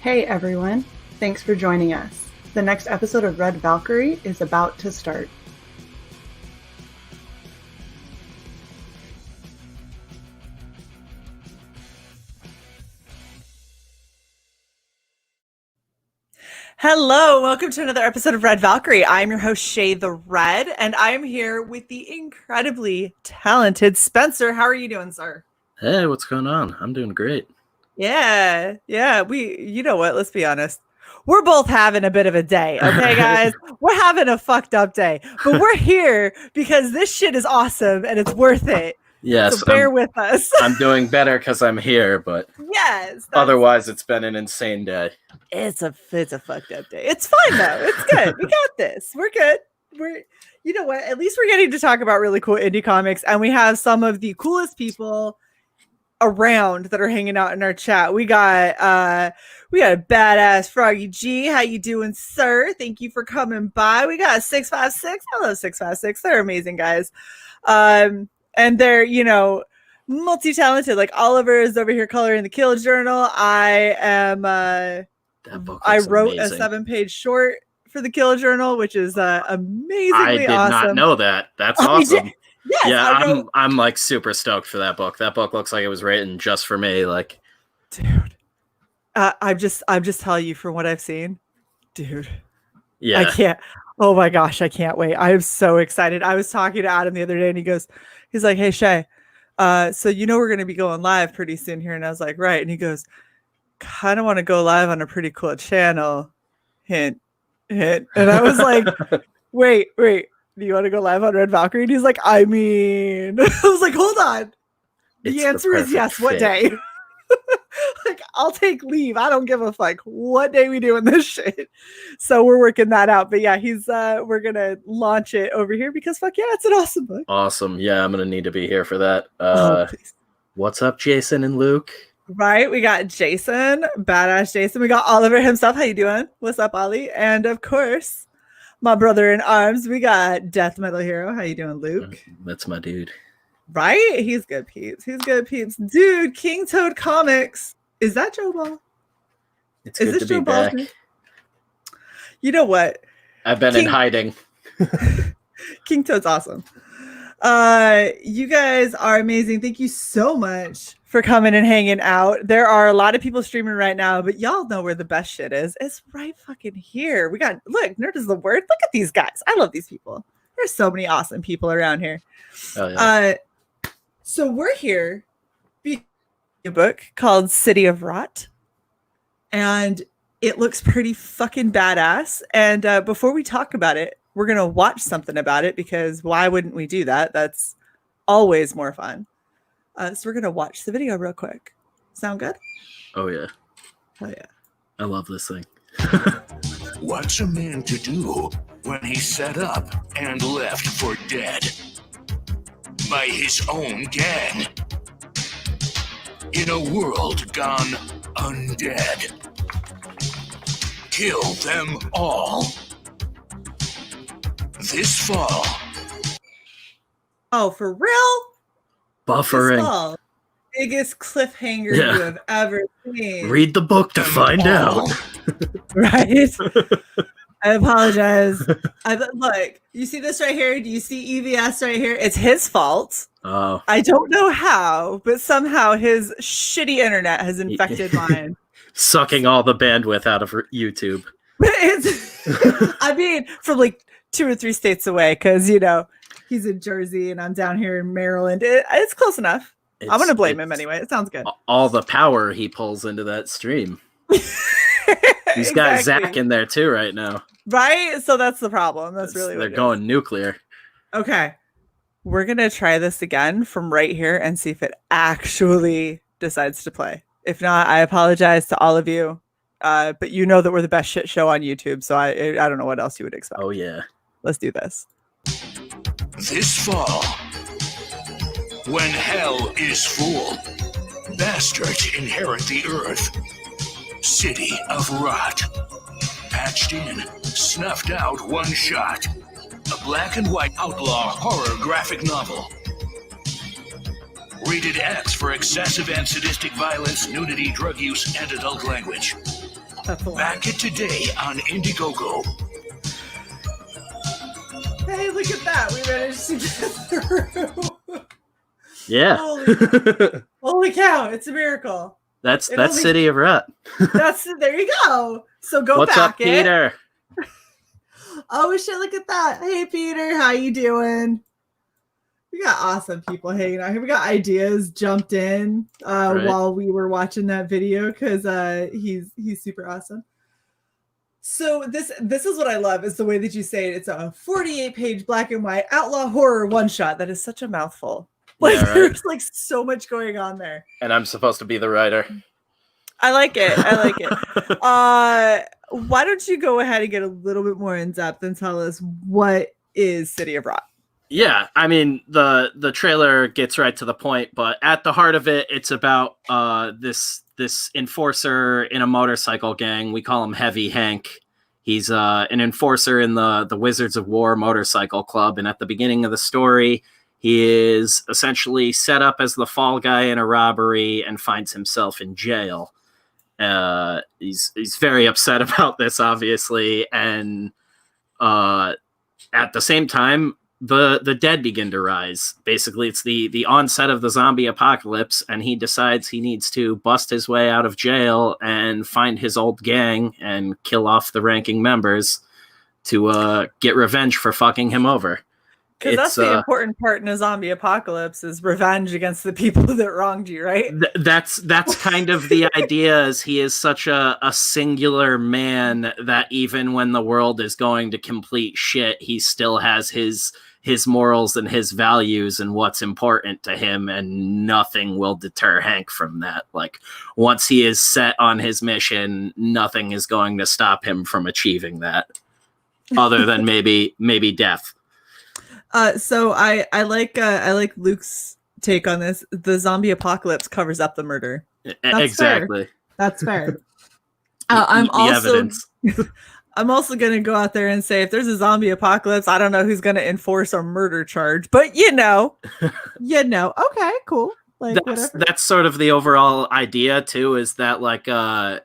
Hey everyone, thanks for joining us. The next episode of Red Valkyrie is about to start. Hello, welcome to another episode of Red Valkyrie. I'm your host, Shae the Red, and I'm here with the incredibly talented Spencer. How are you doing, sir? Hey, what's going on? I'm doing great. Yeah. You know what? Let's be honest. We're both having a bit of a day, okay, guys? We're having a fucked up day, but we're here because this shit is awesome and it's worth it. Yes, so bear with us. I'm doing better because I'm here, but yes, otherwise it's been an insane day. It's a fucked up day. It's fine though. It's good. We got this. We're good. You know what? At least we're getting to talk about really cool indie comics, and we have some of the coolest people around that are hanging out in our chat. We got a badass Froggy G. How you doing, sir? Thank you for coming by. We got 656. Hello, 656. They're amazing guys. And they're, multi-talented. Like Oliver is over here coloring the Kill Journal. I am that book I wrote amazing. a 7-page short for the Kill Journal, which is amazingly I did awesome. not know that. That's awesome. Yes, yeah, I'm like super stoked for that book. That book looks like it was written just for me. Like, dude, I'm just telling you from what I've seen, dude. Yeah, I can't. Oh my gosh, I can't wait. I am so excited. I was talking to Adam the other day, and he's like, "Hey Shae, so we're gonna be going live pretty soon here," and I was like, "Right," and he goes, "Kind of want to go live on a pretty cool channel." Hint, and I was like, "Wait." Do you want to go live on Red Valkyrie? And he's like, I was like, hold on. The answer is yes. What day? Like, I'll take leave. I don't give a fuck what day we doing this shit. So we're working that out. But yeah, we're going to launch it over here because fuck yeah, it's an awesome book. Awesome. Yeah, I'm going to need to be here for that. What's up, Jason and Luke? Right. We got Jason, badass Jason. We got Oliver himself. How you doing? What's up, Ollie? And of course, my brother in arms, we got Death Metal Hero. How you doing, Luke? That's my dude. Right? He's good peeps. Dude, King Toad Comics. Is that Joe Ball? It's good to be back. You know what? I've been in hiding. King Toad's awesome. You guys are amazing. Thank you so much for coming and hanging out. There are a lot of people streaming right now, but y'all know where the best shit is. It's right fucking here. Look, nerd is the word. Look at these guys. I love these people. There's so many awesome people around here. Oh, yeah. So we're here because a book called City of Rot, and it looks pretty fucking badass. And before we talk about it, we're going to watch something about it because why wouldn't we do that? That's always more fun. So we're going to watch the video real quick. Sound good? Oh, yeah. Oh, yeah. I love this thing. What's a man to do when he's set up and left for dead? By his own gang. In a world gone undead. Kill them all. This fall. Oh, for real? Buffering. This fall. Biggest cliffhanger you have ever seen. Read the book to find out. Right? I apologize. Look, you see this right here? Do you see EVS right here? It's his fault. Oh. I don't know how, but somehow his shitty internet has infected mine. Sucking all the bandwidth out of YouTube. I mean, from like 2 or 3 states away, because, he's in Jersey and I'm down here in Maryland. It's close enough. I'm going to blame him anyway. It sounds good. All the power he pulls into that stream. He's got Zach in there too right now. Right? So that's the problem. They're going nuclear. Okay. We're going to try this again from right here and see if it actually decides to play. If not, I apologize to all of you. But you know that we're the best shit show on YouTube, so I don't know what else you would expect. Oh, yeah. Let's do this. This fall, when hell is full, bastards inherit the earth. City of Rot. Patched in, snuffed out one shot. A black and white outlaw horror graphic novel. Rated X for excessive and sadistic violence, nudity, drug use, and adult language. That's back at today on Indiegogo. Hey, look at that. We managed to get through. Yeah. Holy cow. It's a miracle. That's City of Rut. There you go. So go What's back up, Peter? Oh shit, look at that. Hey Peter, how you doing? We got awesome people hanging out here. We got Ideas jumped in while we were watching that video because he's super awesome. So this is what I love is the way that you say it. It's a 48-page black and white outlaw horror one-shot. That is such a mouthful. Like there's like so much going on there. And I'm supposed to be the writer. I like it. Why don't you go ahead and get a little bit more in depth and tell us what is City of Rot? Yeah, I mean the trailer gets right to the point, but at the heart of it, it's about this enforcer in a motorcycle gang. We call him Heavy Hank. He's an enforcer in the Wizards of War motorcycle club, and at the beginning of the story, he is essentially set up as the fall guy in a robbery and finds himself in jail. He's very upset about this, obviously, and at the same time, the dead begin to rise. Basically, it's the onset of the zombie apocalypse, and he decides he needs to bust his way out of jail and find his old gang and kill off the ranking members to get revenge for fucking him over. Because that's the important part in a zombie apocalypse is revenge against the people that wronged you, right? That's kind of the idea. Is he is such a singular man that even when the world is going to complete shit, he still has his morals and his values and what's important to him, and nothing will deter Hank from that. Like once he is set on his mission, nothing is going to stop him from achieving that, other than maybe death. So I like Luke's take on this. The zombie apocalypse covers up the murder. That's exactly. Fair. That's fair. I'm also going to go out there and say if there's a zombie apocalypse, I don't know who's going to enforce a murder charge, but okay, cool. Like that's sort of the overall idea too, is that like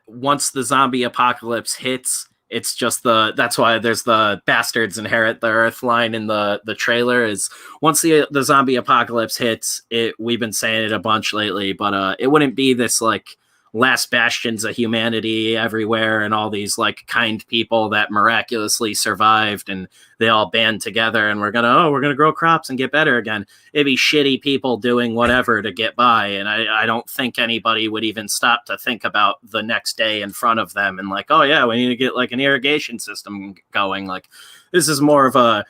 once the zombie apocalypse hits, it's just that's why there's the bastards inherit the earth line in the trailer. Is once the zombie apocalypse hits, we've been saying it a bunch lately, but it wouldn't be this like last bastions of humanity everywhere and all these like kind people that miraculously survived and they all band together and we're gonna grow crops and get better again. It'd be shitty people doing whatever to get by, and I don't think anybody would even stop to think about the next day in front of them and like, oh yeah, we need to get like an irrigation system going. Like this is more of a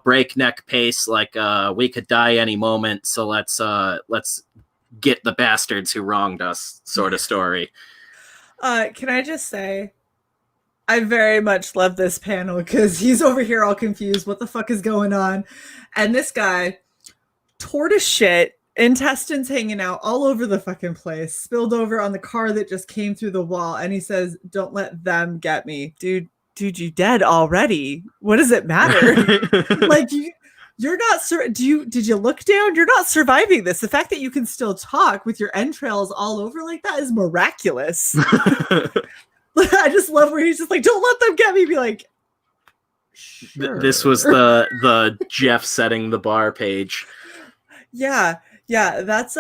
breakneck pace, like we could die any moment, so let's get the bastards who wronged us sort of story. Can I just say, I very much love this panel because he's over here all confused. What the fuck is going on? And this guy, tortoise shit, intestines hanging out all over the fucking place, spilled over on the car that just came through the wall. And he says, don't let them get me. Dude, you dead already. What does it matter? Like, you're not did you look down? You're not surviving this. The fact that you can still talk with your entrails all over like that is miraculous. I just love where he's just like, don't let them get me. Be like, sure. This was the Jeff setting the bar page. Yeah, that's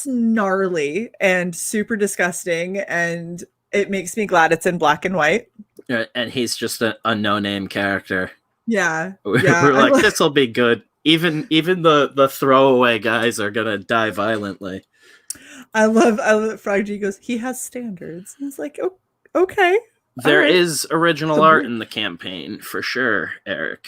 gnarly and super disgusting, and it makes me glad it's in black and white. And he's just a no-name character. Yeah. We're like, this will be good. Even the throwaway guys are gonna die violently. I love Frog G goes, he has standards. It's like, oh, okay. There is original art in the campaign for sure, Eric.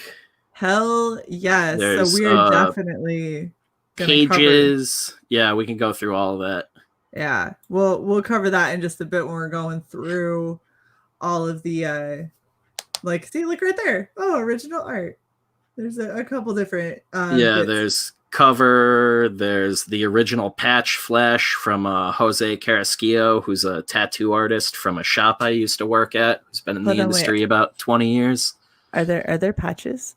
Hell yes. So we're definitely gonna pages. Yeah, we can go through all of that. Yeah. We'll cover that in just a bit when we're going through all of the see, look right there. Oh, original art. There's a couple different bits. There's cover. There's the original patch flash from Jose Carrasquillo, who's a tattoo artist from a shop I used to work at. Who's been in the industry about 20 years. Are there patches?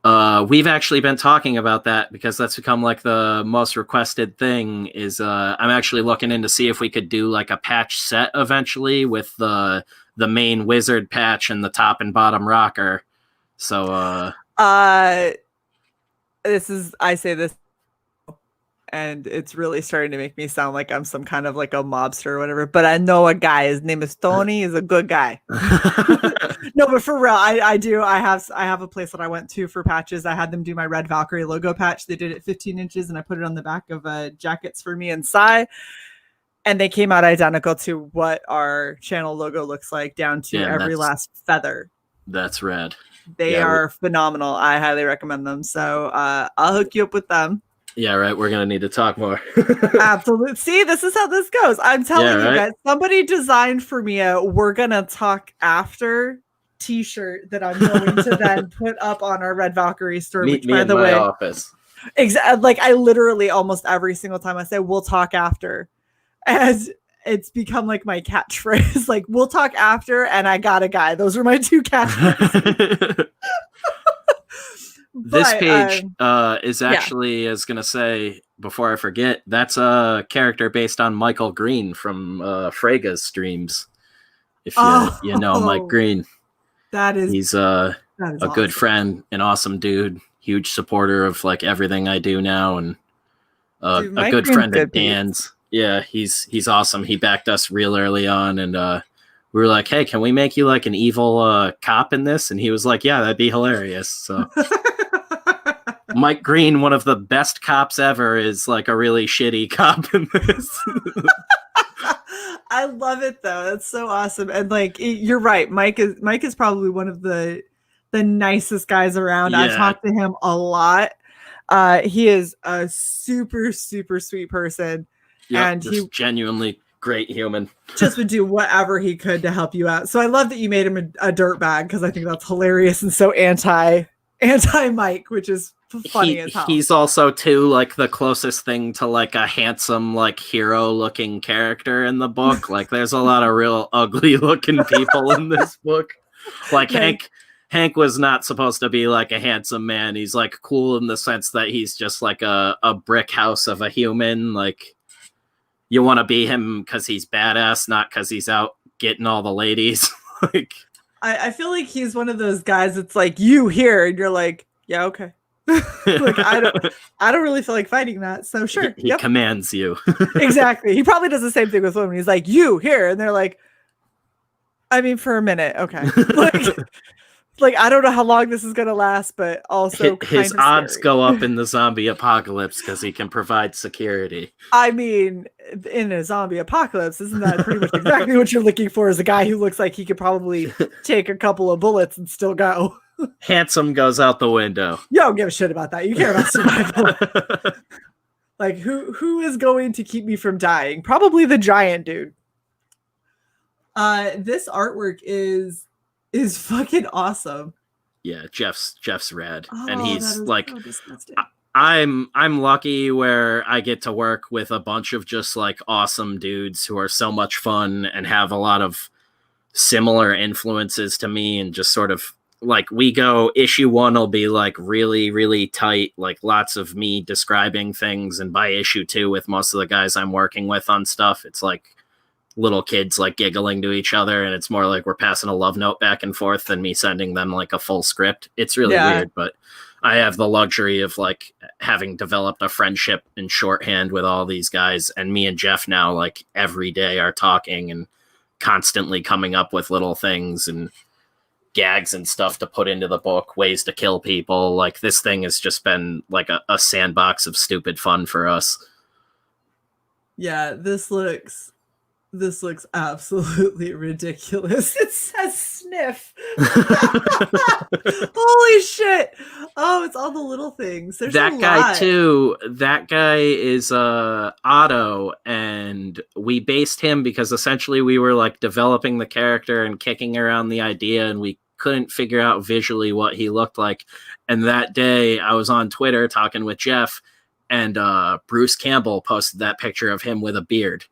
We've actually been talking about that because that's become like the most requested thing. Is I'm actually looking in to see if we could do like a patch set eventually with the main wizard patch and the top and bottom rocker. So I say this, and it's really starting to make me sound like I'm some kind of like a mobster or whatever, but I know a guy, his name is Tony, he's a good guy. No, but for real, I do. I have a place that I went to for patches. I had them do my Red Valkyrie logo patch. They did it 15 inches and I put it on the back of jackets for me and Sai. And they came out identical to what our channel logo looks like, down to every last feather. That's rad. They are phenomenal. I highly recommend them. So I'll hook you up with them. Yeah, right. We're going to need to talk more. Absolutely. See, this is how this goes. I'm telling you guys, somebody designed for me a "we're going to talk after" t-shirt that I'm going to then put up on our Red Valkyrie store. Meet me in my office. Exactly. Like I literally almost every single time I say "we'll talk after," and it's become like my catchphrase. Like "we'll talk after" and "I got a guy." Those are my two catchphrases. This page is actually, I was going to say, before I forget, that's a character based on Michael Green from Frega's streams. If you know Mike Green. He's a awesome. Good friend, an awesome dude, huge supporter of like everything I do now, and a good friend of Dan's. Yeah, he's awesome. He backed us real early on, and we were like, hey, can we make you like an evil cop in this? And he was like, yeah, that'd be hilarious. So Mike Green, one of the best cops ever, is like a really shitty cop in this. I love it though. That's so awesome. And like you're right, Mike is probably one of the nicest guys around. Yeah. I've talked to him a lot. He is a super, super sweet person. Yeah, and he's genuinely great human. Just would do whatever he could to help you out. So I love that you made him a dirtbag, because I think that's hilarious and so anti Mike, which is funny as hell. He's also too like the closest thing to like a handsome like hero looking character in the book. Like there's a lot of real ugly looking people in this book. Like Hank was not supposed to be like a handsome man. He's like cool in the sense that he's just like a brick house of a human. Like you want to be him because he's badass, not because he's out getting all the ladies. Like I feel like he's one of those guys that's like, you here, and you're like, yeah, okay. Like I don't really feel like fighting that, so sure. He commands you. Exactly. He probably does the same thing with women. He's like, you here, and they're like, I mean, for a minute, okay. Like I don't know how long this is gonna last, but also his odds go up in the zombie apocalypse because he can provide security. I mean, in a zombie apocalypse, isn't that pretty much exactly what you're looking for? Is a guy who looks like he could probably take a couple of bullets and still go. Handsome goes out the window. You don't give a shit about that. You care about survival. Like who is going to keep me from dying? Probably the giant dude. This artwork is fucking awesome. Yeah, Jeff's rad, and he's like, so I'm lucky where I get to work with a bunch of just like awesome dudes who are so much fun and have a lot of similar influences to me, and just sort of like we go issue 1 will be like really, really tight, like lots of me describing things, and by issue 2 with most of the guys I'm working with on stuff, it's like little kids like giggling to each other, and it's more like we're passing a love note back and forth than me sending them like a full script. It's really weird, but I have the luxury of like having developed a friendship in shorthand with all these guys, and me and Jeff now like every day are talking and constantly coming up with little things and gags and stuff to put into the book, ways to kill people. Like this thing has just been like a sandbox of stupid fun for us. Yeah, this looks absolutely ridiculous. It says sniff. Holy shit. Oh, it's all the little things. There's that guy too. That guy is Otto, and we based him because essentially we were like developing the character and kicking around the idea, and we couldn't figure out visually what he looked like. And that day I was on Twitter talking with Jeff, and Bruce Campbell posted that picture of him with a beard.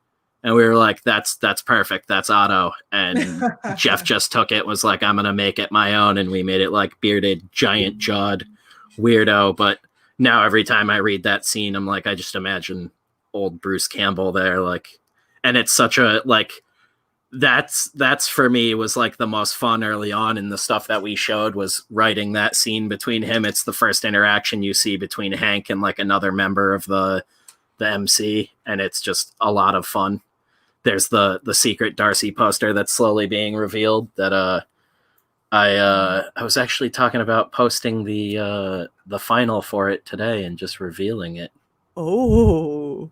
And we were like, that's perfect. That's Otto. And Jeff just took it, was like, I'm going to make it my own. And we made it like bearded, giant jawed weirdo, but now every time I read that scene, I'm like, I just imagine old Bruce Campbell there, like, and it's such a like that's for me was like the most fun early on in the stuff that we showed was writing that scene between him. It's the first interaction you see between Hank and like another member of the MC, and it's just a lot of fun. There's the secret Darcy poster that's slowly being revealed that I was actually talking about posting the final for it today and just revealing it. Oh,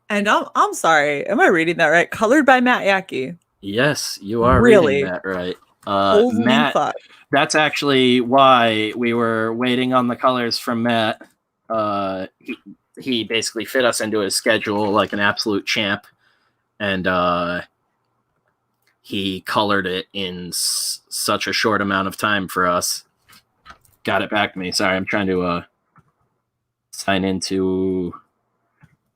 and I'm sorry, am I reading that right? Colored by Matt Yackey. Yes, you are Really? reading that right. Holy Matt, fuck. that's actually why we were waiting on the colors from Matt. He basically fit us into his schedule like an absolute champ, and he colored it in such a short amount of time for us. Got it back to me. Sorry, I'm trying to sign into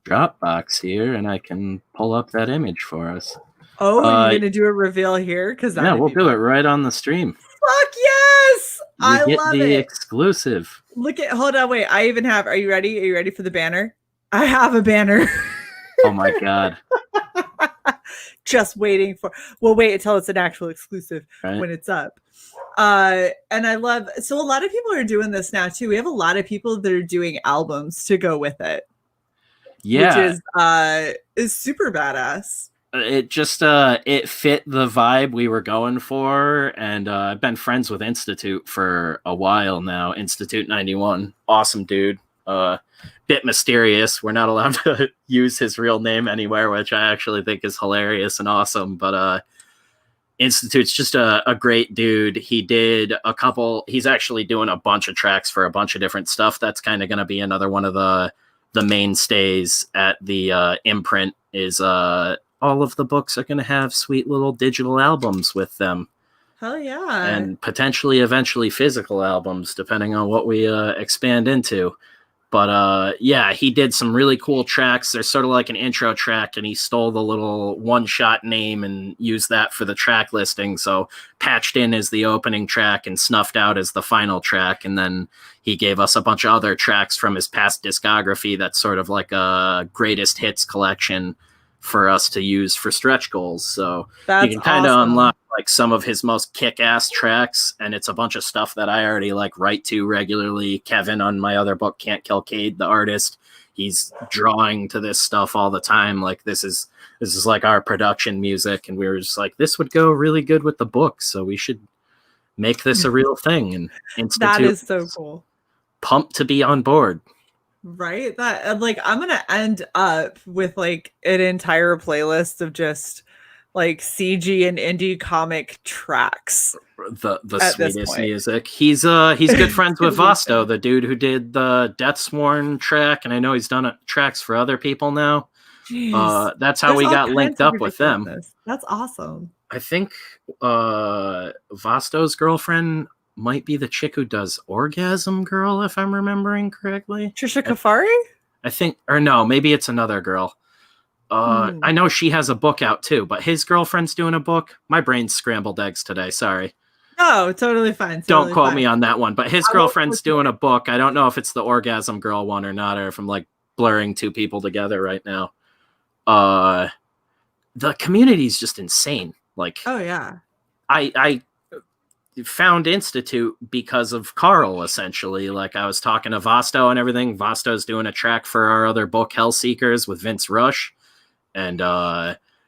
Dropbox here, and I can pull up that image for us. Oh, you're gonna do a reveal here? Because yeah, we'll do it right on the stream. Fuck yes! I get love the it. Exclusive. Hold on, wait. I even have. Are you ready? Are you ready for the banner? I have a banner. Oh my god! Just waiting for. Well, wait until it's an actual exclusive when it's up. And I love. So a lot of people are doing this now too. We have a lot of people that are doing albums to go with it. Yeah, which is super badass. It just it fit the vibe we were going for, and I've been friends with Institute for a while now. Institute 91, awesome dude. Bit mysterious. We're not allowed to use his real name anywhere, which I actually think is hilarious and awesome. But Institute's just a great dude. He did a couple. He's actually doing a bunch of tracks for a bunch of different stuff. That's kind of going to be another one of the mainstays at the imprint. Is all of the books are going to have sweet little digital albums with them. Hell yeah. And potentially eventually physical albums, depending on what we expand into. But yeah, he did some really cool tracks. There's sort of like an intro track, and he stole the little one-shot name and used that for the track listing. So Patched In as the opening track and Snuffed Out as the final track. And then he gave us a bunch of other tracks from his past discography that's sort of like a greatest hits collection for us to use for stretch goals. So that's you can kind of awesome. unlock like some of his most kick-ass tracks, and it's a bunch of stuff that I already like write to regularly. Kevin on my other book, Can't Kill Cade, the artist, he's drawing to this stuff all the time. Like this is like our production music, and we were just like, this would go really good with the book, so we should make this a real thing. And Institute that is so cool. Pumped to be on board. Right? That like I'm gonna end up with like an entire playlist of just like CG and indie comic tracks. The sweetest music. He's good friends with Vasto, the dude who did the Deathsworn track, and I know he's done tracks for other people now. That's how we got linked up with them. That's awesome. I think Vasto's girlfriend might be the chick who does Orgasm Girl, if I'm remembering correctly. Trisha Kafari? I think, or no, maybe it's another girl. I know she has a book out too, but his girlfriend's doing a book. My brain's scrambled eggs today. Sorry. No, totally fine. Don't quote me on that one, but his girlfriend's doing a book. I don't know if it's the Orgasm Girl one or not, or if I'm like blurring two people together right now. The community is just insane. Like, oh yeah. I found Institute because of Carl, essentially. Like I was talking to Vasto and everything. Vasto's doing a track for our other book, Hellseekers, with Vince Rush. And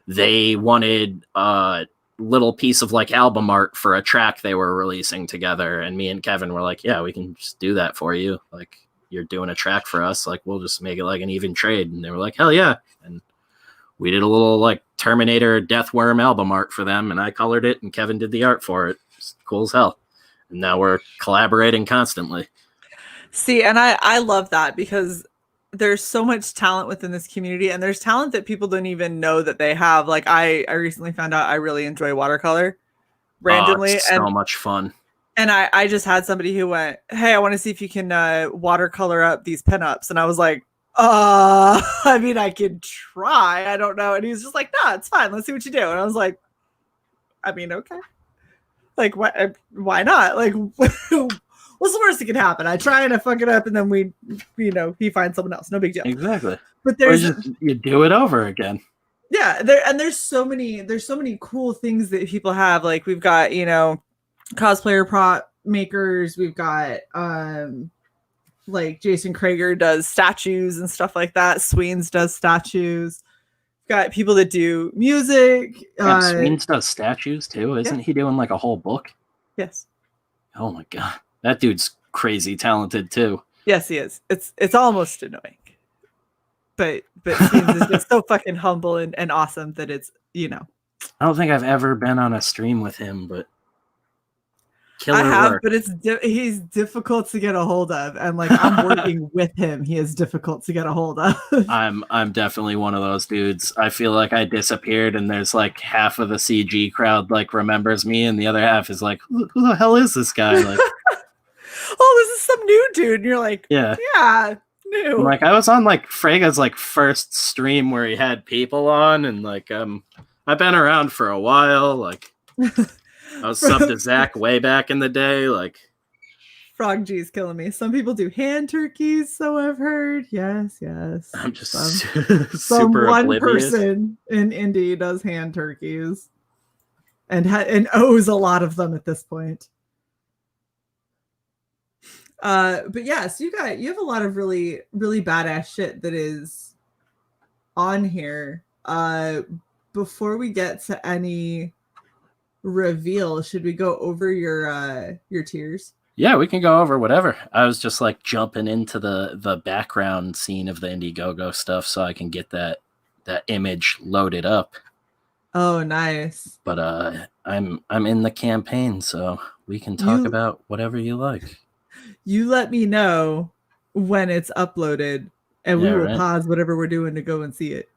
they wanted a little piece of like album art for a track they were releasing together. And me and Kevin were like, yeah, we can just do that for you. Like you're doing a track for us. Like we'll just make it like an even trade. And they were like, hell yeah. And we did a little like Terminator Deathworm album art for them. And I colored it and Kevin did the art for it. It's cool as hell. And now we're collaborating constantly. See, and I love that because there's so much talent within this community, and there's talent that people don't even know that they have. Like I recently found out I really enjoy watercolor randomly. It's so much fun. And I just had somebody who went, hey, I want to see if you can watercolor up these pinups. And I was like, I mean, I could try. I don't know. And he was just like, no, it's fine. Let's see what you do. And I was like, I mean, okay. Like, why not? Like, what What's the worst that could happen? I try and I fuck it up, and then he finds someone else. No big deal. Exactly. But you do it over again. Yeah, there's so many cool things that people have. Like we've got, cosplayer prop makers. We've got like Jason Krager does statues and stuff like that. Sweens does statues. We've got people that do music. Sweens does statues too. Isn't he doing like a whole book? Yes. Oh my god, that dude's crazy talented too. Yes, he is. It's almost annoying. But Sweens is just so fucking humble and awesome that it's, I don't think I've ever been on a stream with him, but killer I have, work. but he's difficult to get a hold of, and like I'm working with him, he is difficult to get a hold of. I'm definitely one of those dudes. I feel like I disappeared, and there's like half of the CG crowd like remembers me, and the other half is like, who the hell is this guy? Like, oh, this is some new dude, and you're like, yeah. New. Like I was on like Frega's like first stream where he had people on, and like I've been around for a while. Like I was subbed to Zach way back in the day. Like Frog G's killing me. Some people do hand turkeys, so I've heard. Yes. I'm just some super one oblivious. person in Indy does hand turkeys, and owes a lot of them at this point. But yeah, so you have a lot of really, really badass shit that is on here. Before we get to any reveal, should we go over your tiers? Yeah, we can go over whatever. I was just like jumping into the background scene of the Indiegogo stuff so I can get that image loaded up. Oh, nice. But I'm in the campaign, so we can talk about whatever you like. You let me know when it's uploaded, and we will pause whatever we're doing to go and see it.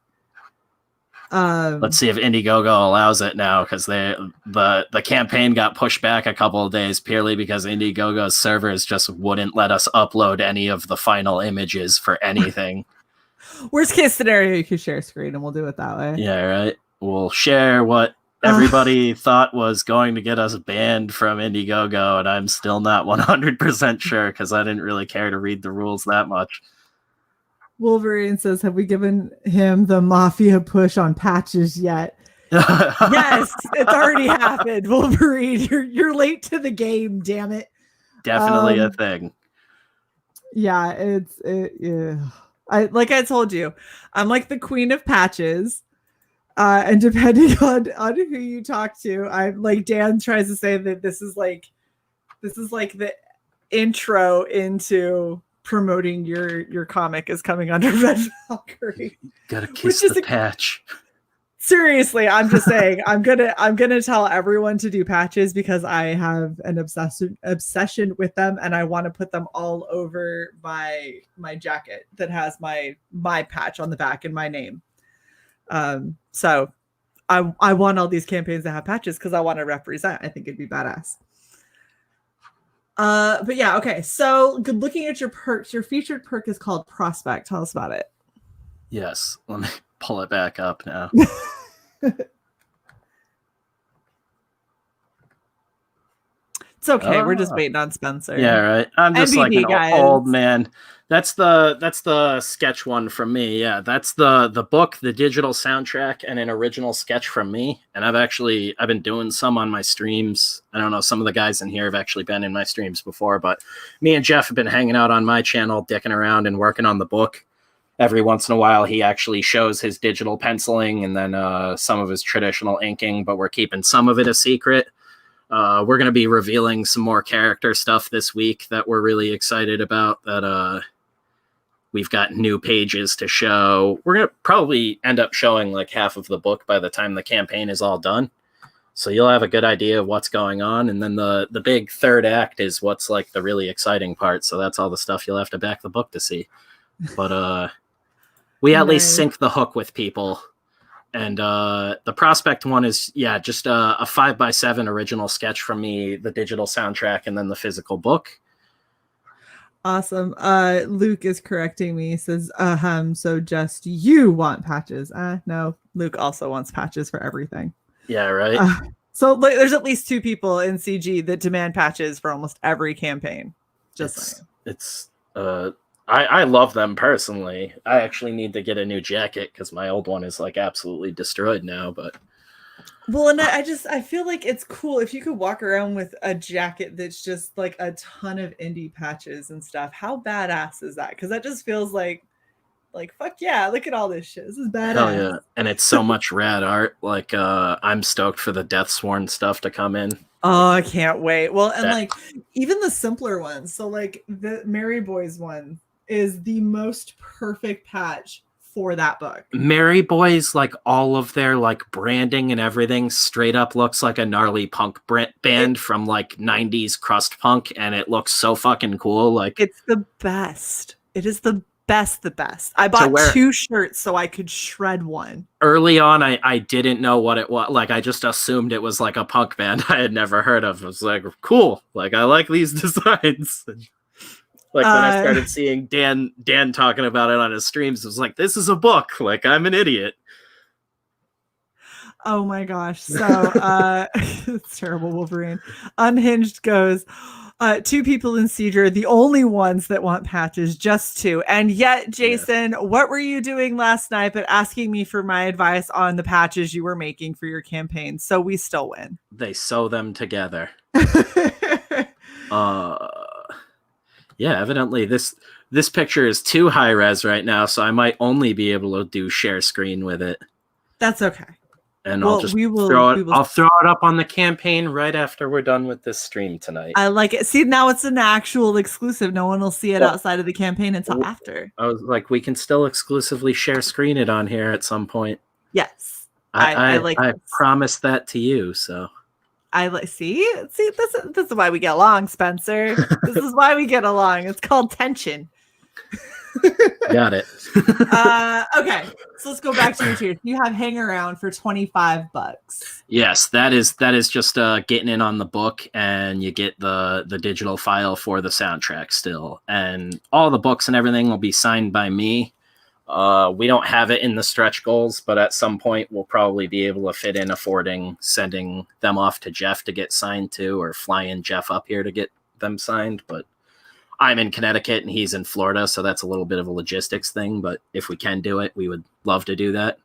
Let's see if Indiegogo allows it now, because the campaign got pushed back a couple of days purely because Indiegogo's servers just wouldn't let us upload any of the final images for anything. Worst case scenario, you can share screen, and we'll do it that way. Yeah, right. We'll share what everybody thought was going to get us banned from Indiegogo, and I'm still not 100% sure because I didn't really care to read the rules that much. Wolverine says, have we given him the mafia push on patches yet? Yes, it's already happened. Wolverine, you're late to the game, damn it. Definitely a thing. Yeah, like I told you, I'm like the queen of patches. And depending on who you talk to, I'm like Dan tries to say that this is like the intro into promoting your comic is coming under Red Valkyrie. Gotta kiss the patch. Seriously, I'm just saying I'm gonna tell everyone to do patches because I have an obsession with them, and I want to put them all over my jacket that has my patch on the back and my name. So I want all these campaigns to have patches because I want to represent. I think it'd be badass. But yeah, okay. So good looking at your perks. Your featured perk is called Prospect. Tell us about it. Yes. Let me pull it back up now. It's okay. We're just waiting on Spencer. Yeah, right. I'm just MVP, like an old man. That's the sketch one from me. Yeah, that's the book, the digital soundtrack, and an original sketch from me. And I've been doing some on my streams. I don't know, some of the guys in here have actually been in my streams before, but me and Jeff have been hanging out on my channel, dicking around and working on the book. Every once in a while, he actually shows his digital penciling and then some of his traditional inking, but we're keeping some of it a secret. We're going to be revealing some more character stuff this week that we're really excited about, that we've got new pages to show. We're going to probably end up showing like half of the book by the time the campaign is all done. So you'll have a good idea of what's going on. And then the big third act is what's like the really exciting part. So that's all the stuff you'll have to back the book to see. But we at least sync the hook with people. And the Prospect one is, just a 5x7 original sketch from me, the digital soundtrack, and then the physical book. Awesome. Luke is correcting me. He says, so just you want patches. No, Luke also wants patches for everything. Yeah, right. So there's at least two people in CG that demand patches for almost every campaign. I love them personally. I actually need to get a new jacket because my old one is like absolutely destroyed now. But well, and I feel like it's cool if you could walk around with a jacket that's just like a ton of indie patches and stuff. How badass is that? Because that just feels like fuck yeah, look at all this shit. This is badass. hell yeah, and it's so much rad art. Like I'm stoked for the Deathsworn stuff to come in. Oh, I can't wait. Well, and like even the simpler ones. So like the Mary Boys one is the most perfect patch for that book. Mary Boys, like all of their like branding and everything straight up looks like a gnarly punk band from like 90s crust punk, and it looks so fucking cool. Like it's the best. It is the best. I bought 2 shirts so I could shred one. Early on, I didn't know what it was. Like I just assumed it was like a punk band I had never heard of. I was like, cool. Like I like these designs. Like when I started seeing Dan talking about it on his streams, it was like, this is a book. Like I'm an idiot. Oh my gosh. So it's terrible, Wolverine. Unhinged goes, 2 people in Cedar, the only ones that want patches, just 2. And yet, Jason, what were you doing last night but asking me for my advice on the patches you were making for your campaign? So we still win. They sew them together. Yeah, evidently this picture is too high res right now, so I might only be able to do share screen with it. That's okay. And I'll just throw it up on the campaign right after we're done with this stream tonight. I like it. See, now it's an actual exclusive. No one will see it outside of the campaign until after. I was like, we can still exclusively share screen it on here at some point. Yes. I promised that to you, so. See, this is why we get along, Spencer. This is why we get along. It's called tension. Got it. Okay, so let's go back to your tiers. You have Hang Around for $25. Yes, that is just getting in on the book, and you get the digital file for the soundtrack still, and all the books and everything will be signed by me. We don't have it in the stretch goals, but at some point we'll probably be able to fit in affording sending them off to Jeff to get signed to, or flying Jeff up here to get them signed. But I'm in Connecticut and he's in Florida, so that's a little bit of a logistics thing. But if we can do it, we would love to do that.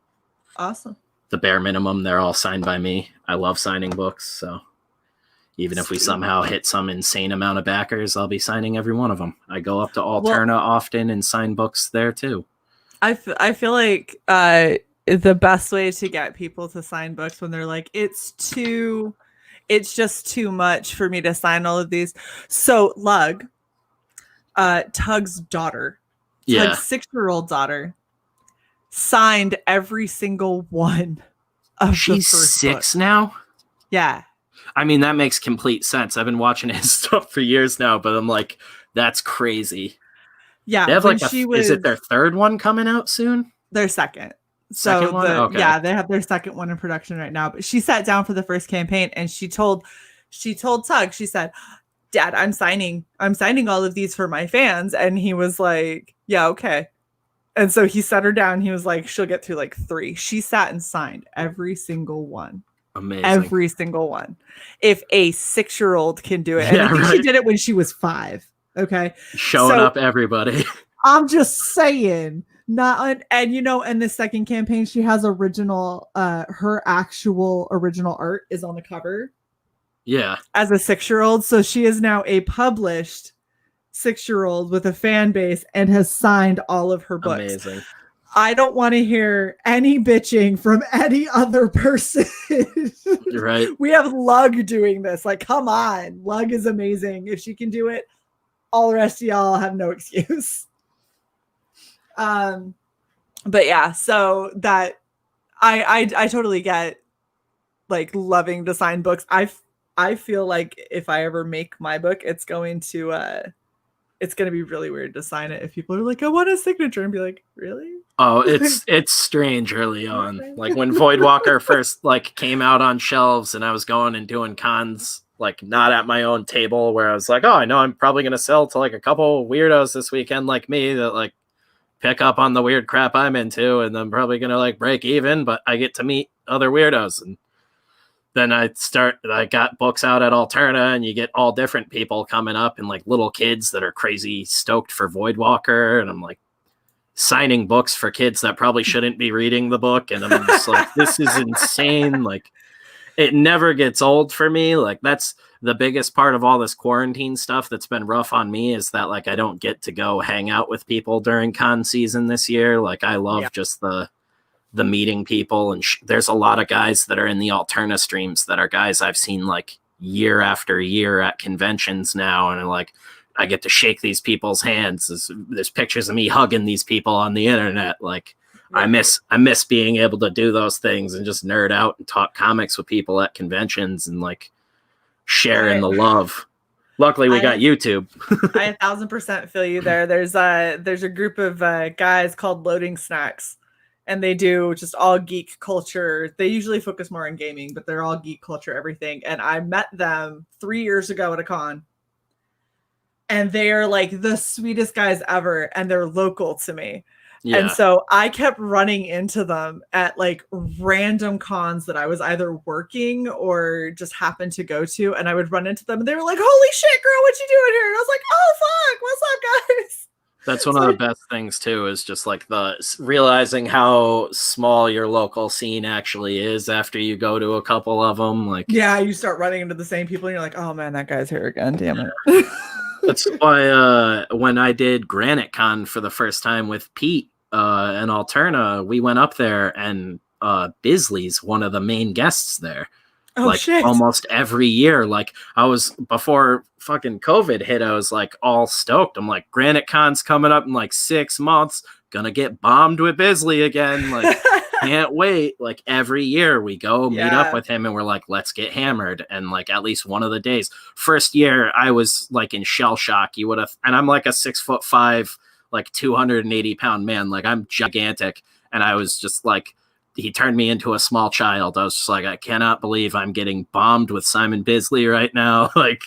Awesome. The bare minimum, they're all signed by me. I love signing books, so even if we somehow hit some insane amount of backers, I'll be signing every one of them. I go up to Alterna often and sign books there too. I feel like the best way to get people to sign books when they're like, it's just too much for me to sign all of these. So Lug, Tug's daughter, Tug's 6-year-old daughter, signed every single one of She's the first 6 book. now? Yeah. I mean, that makes complete sense. I've been watching his stuff for years now, but I'm like, that's crazy. Yeah, they have is it their 3rd one coming out soon? Their 2nd. Second one? Okay. Yeah, they have their 2nd one in production right now. But she sat down for the first campaign and she told Tug, she said, Dad, I'm signing all of these for my fans. And he was like, yeah, okay. And so he set her down. He was like, she'll get through like 3. She sat and signed every single one. Amazing. Every single one. If a 6-year-old can do it. And I think she did it when she was 5. Okay. Showing up everybody. I'm just saying. And the second campaign, she has her actual original art is on the cover. Yeah. As a 6-year-old. So she is now a published 6-year-old with a fan base and has signed all of her books. Amazing. I don't want to hear any bitching from any other person. You're right. We have Lug doing this. Like, come on. Lug is amazing. If she can do it, all the rest of y'all have no excuse. But yeah, so that I totally get like loving to sign books. I feel like if I ever make my book, it's going to be really weird to sign it if people are like, I want a signature, and be like, really? Oh, it's strange early on. Like when Voidwalker first like came out on shelves and I was going and doing cons, like not at my own table, where I was like, oh, I know I'm probably gonna sell to like a couple weirdos this weekend like me that like pick up on the weird crap I'm into, and I'm probably gonna like break even, but I get to meet other weirdos. And then I got books out at Alterna, and you get all different people coming up and like little kids that are crazy stoked for Voidwalker. And I'm like signing books for kids that probably shouldn't be reading the book. And I'm just like, this is insane. Like, it never gets old for me. Like, that's the biggest part of all this quarantine stuff that's been rough on me, is that like I don't get to go hang out with people during con season this year. Like, I love just the meeting people, and there's a lot of guys that are in the Alterna streams that are guys I've seen like year after year at conventions now, and like I get to shake these people's hands. There's pictures of me hugging these people on the internet. Like, I miss being able to do those things and just nerd out and talk comics with people at conventions and like sharing the love. Luckily, we got YouTube. I 1000% feel you there. There's a group of guys called Loading Snacks, and they do just all geek culture. They usually focus more on gaming, but they're all geek culture, everything. And I met them 3 years ago at a con, and they are like the sweetest guys ever, and they're local to me. Yeah. And so I kept running into them at like random cons that I was either working or just happened to go to. And I would run into them and they were like, holy shit, girl, what you doing here? And I was like, oh, fuck, what's up, guys? That's one of the best things too, is just like realizing how small your local scene actually is after you go to a couple of them. Like, yeah, you start running into the same people and you're like, oh man, that guy's here again. Damn it. That's why when I did Granite Con for the first time with Pete and Alterna, we went up there, and Bisley's one of the main guests there. Oh, like shit. Almost every year. Like, I was, before fucking COVID hit, I was like all stoked. I'm like, Granite Con's coming up in like 6 months, gonna get bombed with Bisley again. Like, can't wait. Like, every year we go meet up with him and we're like, let's get hammered. And like at least one of the days. First year I was like in shell shock. You would have, and I'm like a 6'5", like 280-pound man. Like, I'm gigantic. And I was just like, he turned me into a small child. I was just like, I cannot believe I'm getting bombed with Simon Bisley right now. Like,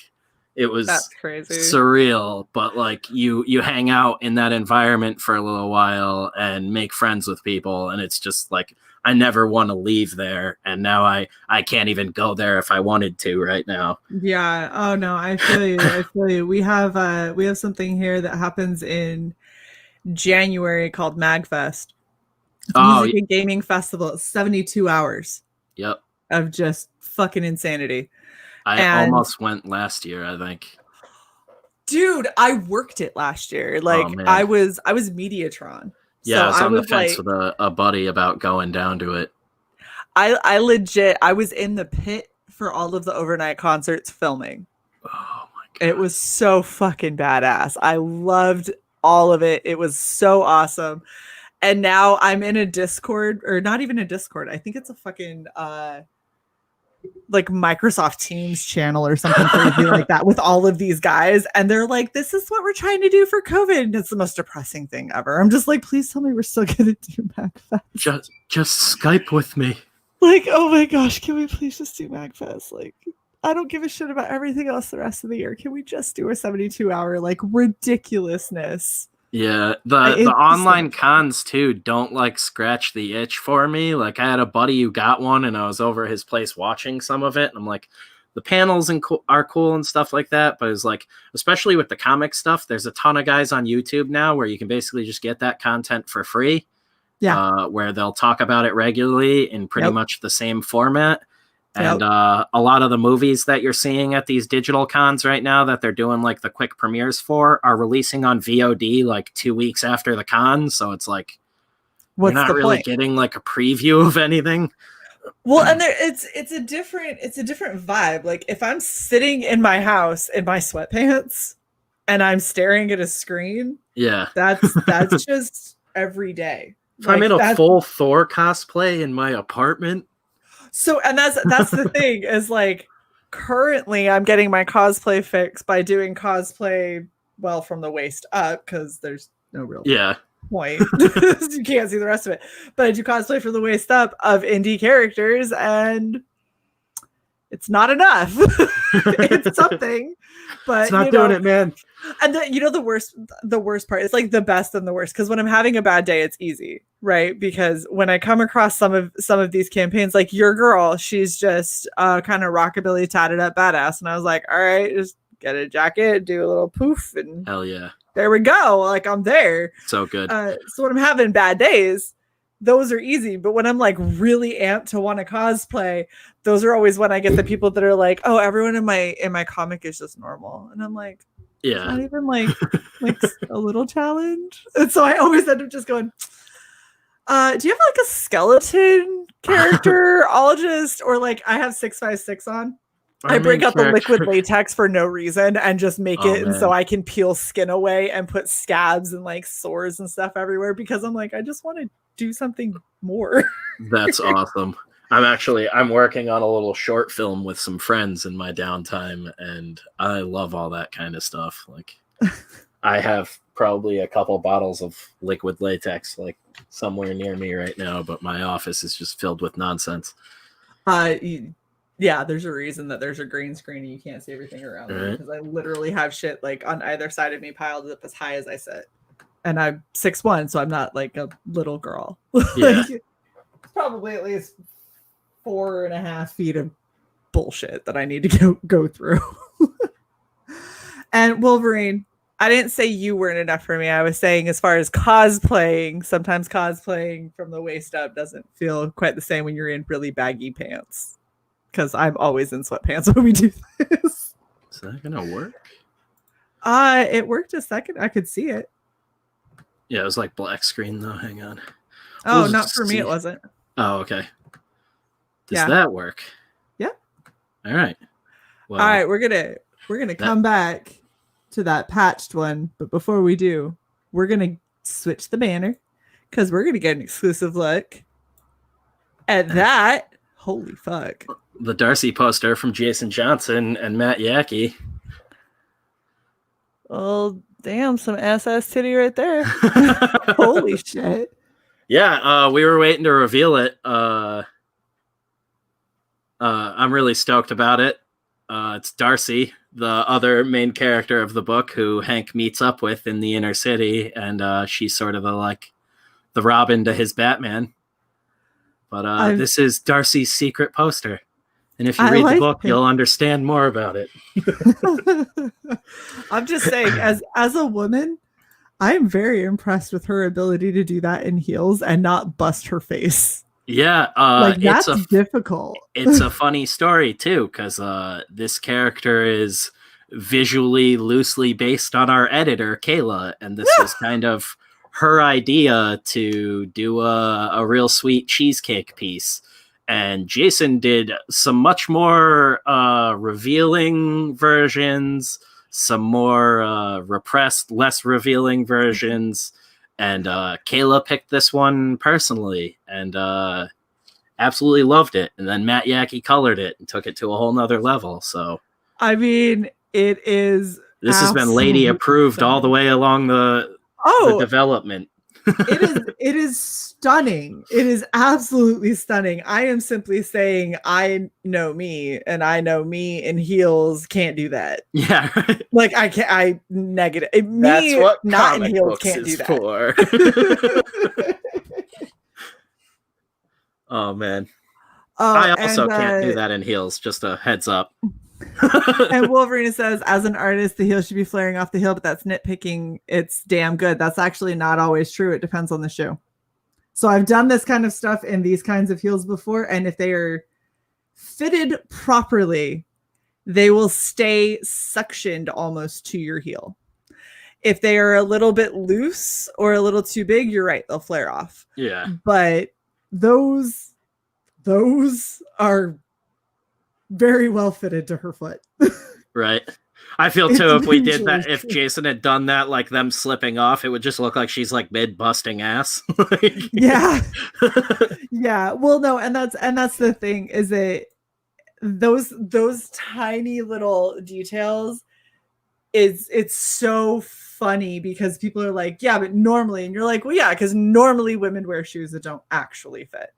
it was That's crazy. Surreal. But like, you hang out in that environment for a little while and make friends with people, and it's just like, I never want to leave there. And now I can't even go there if I wanted to right now. Yeah. Oh no, I feel you. I feel you. We have something here that happens in January called MagFest. Music and gaming festival. It's 72 hours. Yep. Of just fucking insanity. I almost went last year, I think. Dude, I worked it last year. Like, I was Mediatron. Yeah, so I was on the fence with a buddy about going down to it. I legit, I was in the pit for all of the overnight concerts filming. Oh my God. It was so fucking badass. I loved all of it. It was so awesome. And now I'm in a Discord, or not even a Discord. I think it's a fucking like Microsoft Teams channel or something crazy like that with all of these guys. And they're like, this is what we're trying to do for COVID. And it's the most depressing thing ever. I'm just like, please tell me we're still going to do MagFest. Just Skype with me. Like, oh my gosh, can we please just do MagFest? Like, I don't give a shit about everything else the rest of the year. Can we just do a 72-hour like ridiculousness? Yeah, the online cons too don't like scratch the itch for me. Like, I had a buddy who got one, and I was over at his place watching some of it, and I'm like, the panels are cool and stuff like that, but it's like, especially with the comic stuff, there's a ton of guys on YouTube now where you can basically just get that content for free. Yeah, where they'll talk about it regularly in pretty much the same format. And a lot of the movies that you're seeing at these digital cons right now that they're doing like the quick premieres for are releasing on VOD like 2 weeks after the con. So it's like, you're not really getting like a preview of anything. Well, and it's a different vibe. Like, if I'm sitting in my house in my sweatpants and I'm staring at a screen, that's just every day. If I'm in a full Thor cosplay in my apartment. So, and that's the thing is like, currently I'm getting my cosplay fix by doing cosplay, well, from the waist up, because there's no real point. You can't see the rest of it. But I do cosplay from the waist up of indie characters, and it's not enough. It's something, but it's not doing it, man. And the worst part is like the best and the worst, because when I'm having a bad day, it's easy, right? Because when I come across some of these campaigns, like your girl, she's just kind of rockabilly tatted up badass, and I was like, all right, just get a jacket, do a little poof, and Hell yeah, there we go. Like I'm there. so good. So when I'm having bad days, those are easy. But when I'm like really amped to want to cosplay, those are always when I get the people that are like, "Oh, everyone in my comic is just normal," and I'm like, Yeah, not even like a little challenge. And so I always end up just going, do you have like a skeleton characterologist, or like I have 656 on? I break out the liquid latex for no reason and just make it, and so I can peel skin away and put scabs and like sores and stuff everywhere, because I'm like, I just want to do something more. That's awesome. I'm working on a little short film with some friends in my downtime, and I love all that kind of stuff. Like, I have probably a couple bottles of liquid latex like somewhere near me right now, but my office is just filled with nonsense. Yeah, there's a reason that there's a green screen and you can't see everything around me, because I literally have shit like on either side of me piled up as high as I sit. And I'm 6'1", so I'm not like a little girl. Yeah. Like, probably at least 4.5 feet of bullshit that I need to go through. And Wolverine, I didn't say you weren't enough for me. I was saying, as far as cosplaying, sometimes cosplaying from the waist up doesn't feel quite the same when you're in really baggy pants. Because I'm always in sweatpants when we do this. Is that gonna work? It worked a second. I could see it. Yeah, it was like black screen though. Hang on. Oh, not for me. It wasn't. Oh, okay. Does that work? Yeah. All right. Well, all right. We're gonna come back to that patched one, but before we do, we're gonna switch the banner, because we're gonna get an exclusive look at that. Holy fuck. The Darcy poster from Jason Johnson and Matt Yackey. Oh, damn, some ass titty right there. Holy shit. Yeah, we were waiting to reveal it. I'm really stoked about it. It's Darcy, the other main character of the book, who Hank meets up with in the inner city, and she's sort of the Robin to his Batman. But this is Darcy's secret poster. And if you read the book, you'll understand more about it. I'm just saying, as a woman, I'm very impressed with her ability to do that in heels and not bust her face. Yeah. Like, that's difficult. It's a funny story, too, because this character is visually loosely based on our editor, Kayla. And this was kind of her idea to do a real sweet cheesecake piece. And Jason did some much more revealing versions, some more repressed, less revealing versions. And Kayla picked this one personally and absolutely loved it. And then Matt Yackey colored it and took it to a whole nother level. So, I mean, it is. This has been lady approved all the way along the development. It is stunning. It is absolutely stunning. I am simply saying, I know me, and I know me in heels can't do that. Yeah, right. Like I negative. That's me what not comic in heels books can't is do that. For. Oh man, I also can't do that in heels. Just a heads up. And Wolverine says, as an artist, the heel should be flaring off the heel, but that's nitpicking. It's damn good. That's actually not always true. It depends on the shoe. So I've done this kind of stuff in these kinds of heels before, and if they are fitted properly, they will stay suctioned almost to your heel. If they are a little bit loose or a little too big, you're right, they'll flare off. Yeah. But those are very well fitted to her foot. Right. I feel too, if we did that, if Jason had done that, like them slipping off, it would just look like she's like mid busting ass. Yeah. Yeah. Well, no, and that's the thing, is that those tiny little details it's so funny, because people are like, yeah, but normally, and you're like, well, yeah, because normally women wear shoes that don't actually fit.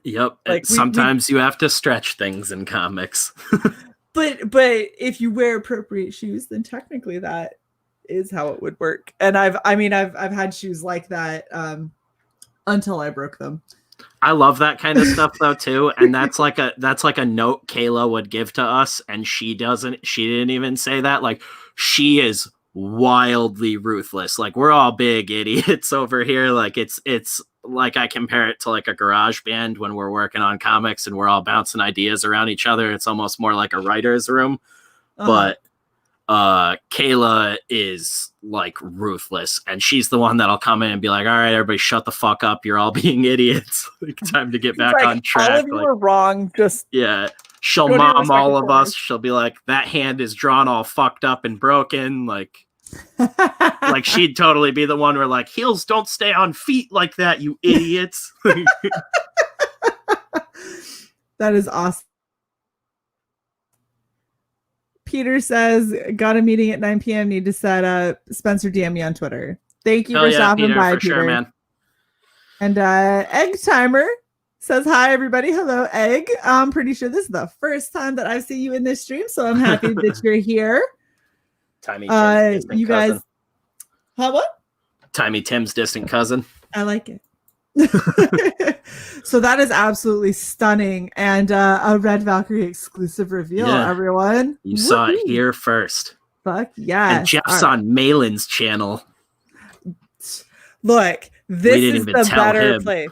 Yep. Like sometimes you have to stretch things in comics. But if you wear appropriate shoes, then technically that is how it would work. And I've had shoes like that. until I broke them. I love that kind of stuff though too, and that's like a note Kayla would give to us, and she didn't even say that. Like, she is wildly ruthless. Like, we're all big idiots over here. Like, it's like, I compare it to like a garage band when we're working on comics and we're all bouncing ideas around each other. It's almost more like a writer's room. But Kayla is like ruthless, and she's the one that'll come in and be like, all right, everybody shut the fuck up, you're all being idiots. Like, time to get back on track. All of you are wrong. Just she'll mom all of us. She'll be like, that hand is drawn all fucked up and broken. Like she'd totally be the one where like, heels don't stay on feet like that, you idiots. That is awesome. Peter says, got a meeting at 9 p.m. Need to set up. Spencer, DM me on Twitter. Thank you for stopping by, Peter. Sure, man. And Egg Timer says, hi, everybody. Hello, Egg. I'm pretty sure this is the first time that I've seen you in this stream, so I'm happy that you're here. Timmy Tim's distant you guys, cousin. What? Timmy Tim's distant cousin. I like it. So that is absolutely stunning, and a Red Valkyrie exclusive reveal, everyone. You saw it here first. Fuck yeah. And Jeff's on Malin's channel. Look, this is the better place.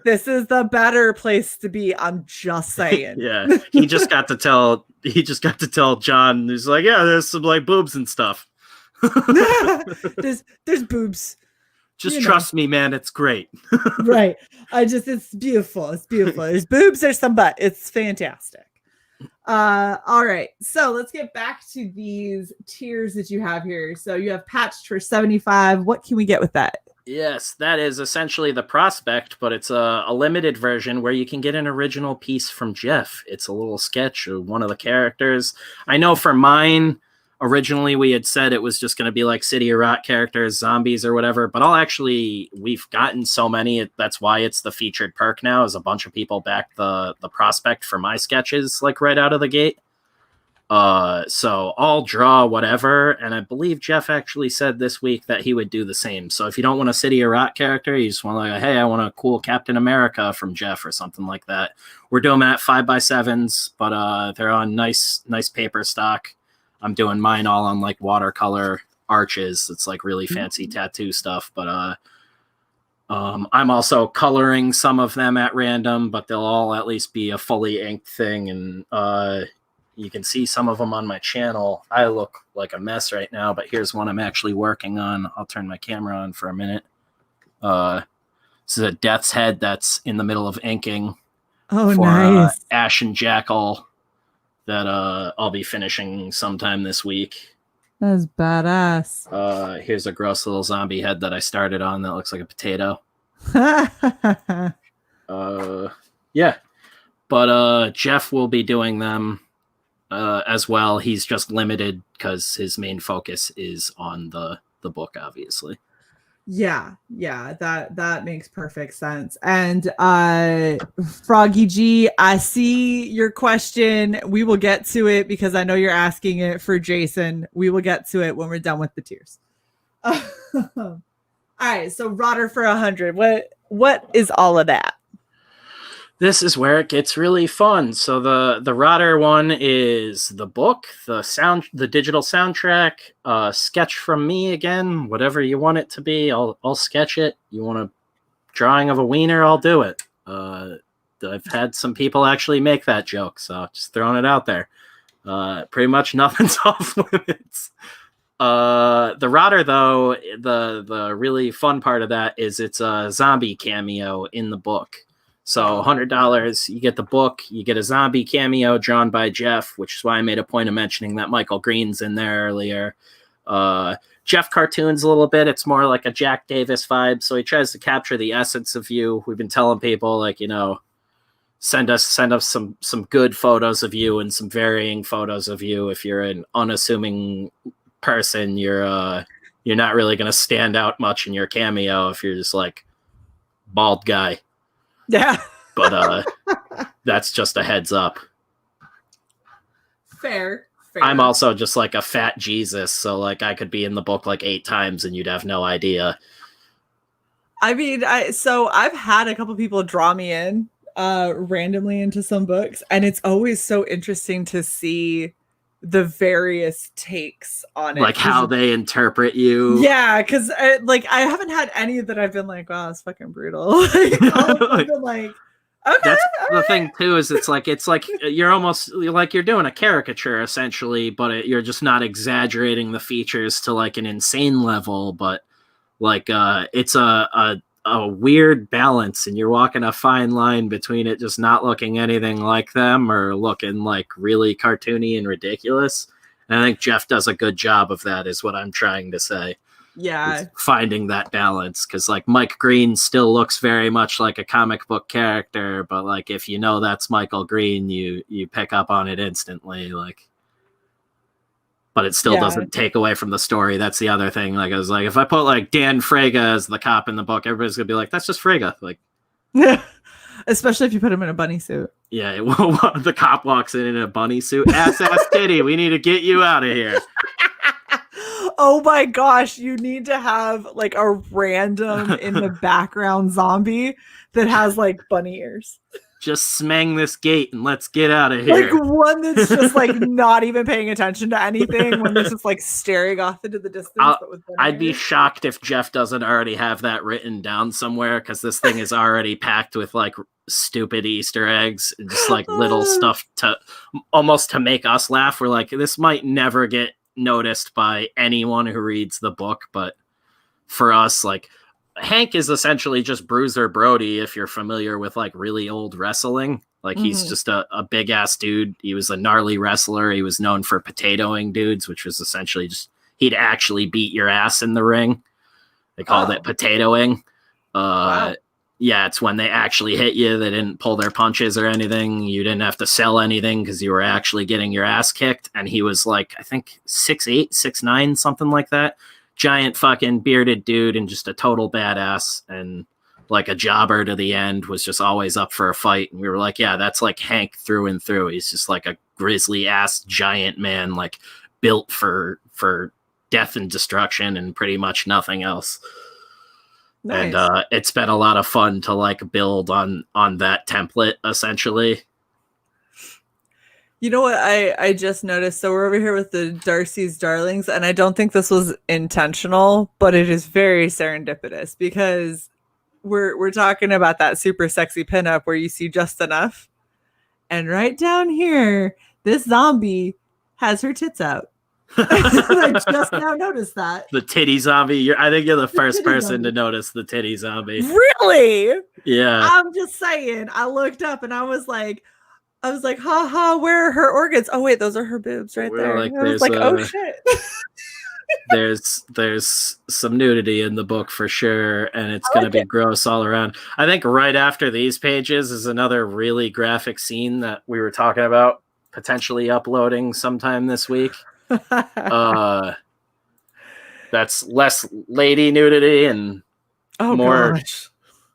This is the better place to be. I'm just saying. Yeah. He just got to tell John, he's like, yeah, there's some like boobs and stuff. there's boobs. Just trust me, man. It's great. Right. It's beautiful. It's beautiful. There's boobs, there's some butt. It's fantastic. All right. So let's get back to these tiers that you have here. So you have patched for 75. What can we get with that? Yes, that is essentially the prospect, but it's a limited version where you can get an original piece from Jeff. It's a little sketch of one of the characters. I know for mine, originally we had said it was just going to be like City of Rot characters, zombies or whatever, but we've gotten so many, that's why it's the featured perk now, is a bunch of people backed the prospect for my sketches like right out of the gate. So I'll draw whatever, and I believe Jeff actually said this week that he would do the same. So if you don't want a City of Rot character, you just want like, hey, I want a cool Captain America from Jeff or something like that. We're doing them at 5x7s, but they're on nice paper stock. I'm doing mine all on like watercolor arches. It's like really fancy tattoo stuff, but I'm also coloring some of them at random, but they'll all at least be a fully inked thing. And you can see some of them on my channel. I look like a mess right now, but here's one I'm actually working on. I'll turn my camera on for a minute. This is a death's head that's in the middle of inking. Oh, for, nice. Ashen Jackal that I'll be finishing sometime this week. That's badass. Here's a gross little zombie head that I started on that looks like a potato. Yeah. But Jeff will be doing them as well. He's just limited because his main focus is on the book, obviously. Yeah, that makes perfect sense. And Froggy G, I see your question. We will get to it because I know you're asking it for Jason. We will get to it when we're done with the tiers. All right, so Rotter for 100. What is all of that? This is where it gets really fun. So the Rotter one is the book, the digital soundtrack, sketch from me again, whatever you want it to be, I'll sketch it. You want a drawing of a wiener, I'll do it. I've had some people actually make that joke, so just throwing it out there. Pretty much nothing's off limits. The Rotter, though, the really fun part of that is it's a zombie cameo in the book. So $100, you get the book, you get a zombie cameo drawn by Jeff, which is why I made a point of mentioning that Michael Green's in there earlier. Jeff cartoons a little bit. It's more like a Jack Davis vibe. So he tries to capture the essence of you. We've been telling people, like, send us some good photos of you and some varying photos of you. If you're an unassuming person, you're not really going to stand out much in your cameo if you're just like bald guy. Yeah. But that's just a heads up. Fair. I'm also just like a fat Jesus, so like I could be in the book like 8 times and you'd have no idea. I mean, I've had a couple people draw me in randomly into some books, and it's always so interesting to see the various takes on it. Like how they interpret you. Yeah, because like I haven't had any that I've been like, wow, it's fucking brutal. Like, all of them have been like, okay. That's the thing too, is it's like you're almost like you're doing a caricature essentially, but you're just not exaggerating the features to like an insane level, but like it's a weird balance, and you're walking a fine line between it just not looking anything like them or looking like really cartoony and ridiculous. And I think Jeff does a good job of that, is what I'm trying to say. Yeah, finding that balance, because like Mike Green still looks very much like a comic book character, but like if you know that's Michael Green, you pick up on it instantly. Like, but it still doesn't take away from the story. That's the other thing. Like I was like, if I put like Dan Frege as the cop in the book, everybody's gonna be like, that's just Frege. Like, especially if you put him in a bunny suit. Yeah, the cop walks in a bunny suit. Ass titty. We need to get you out of here. Oh my gosh, you need to have like a random in the background zombie that has like bunny ears. Just smang this gate and let's get out of here. Like one that's just like not even paying attention to anything, one that's just like staring off into the distance. I'd be shocked if Jeff doesn't already have that written down somewhere, because this thing is already packed with like stupid Easter eggs and just like little stuff to almost to make us laugh. We're like, this might never get noticed by anyone who reads the book, but for us, like, Hank is essentially just Bruiser Brody if you're familiar with like really old wrestling. Like he's just a big ass dude. He was a gnarly wrestler. He was known for potatoing dudes, which was essentially just he'd actually beat your ass in the ring. They called it potatoing. Wow. Yeah, it's when they actually hit you. They didn't pull their punches or anything. You didn't have to sell anything because you were actually getting your ass kicked. And he was like, I think 6'8", 6'9", something like that. Giant fucking bearded dude and just a total badass and like a jobber to the end, was just always up for a fight. And we were like, yeah, that's like Hank through and through. He's just like a grizzly ass giant man, like built for death and destruction and pretty much nothing else. Nice. And it's been a lot of fun to like build on that template essentially. You know what I just noticed? So we're over here with the Darcy's Darlings, and I don't think this was intentional, but it is very serendipitous because we're talking about that super sexy pinup where you see just enough. And right down here, this zombie has her tits out. I just now noticed that. The titty zombie. I think you're the first person to notice the titty zombie. Really? Yeah. I'm just saying. I looked up and I was like, ha ha, where are her organs? Oh wait, those are her boobs right there. Like, I was like, oh shit. there's some nudity in the book for sure, and it's going to be gross all around. I think right after these pages is another really graphic scene that we were talking about potentially uploading sometime this week. That's less lady nudity and more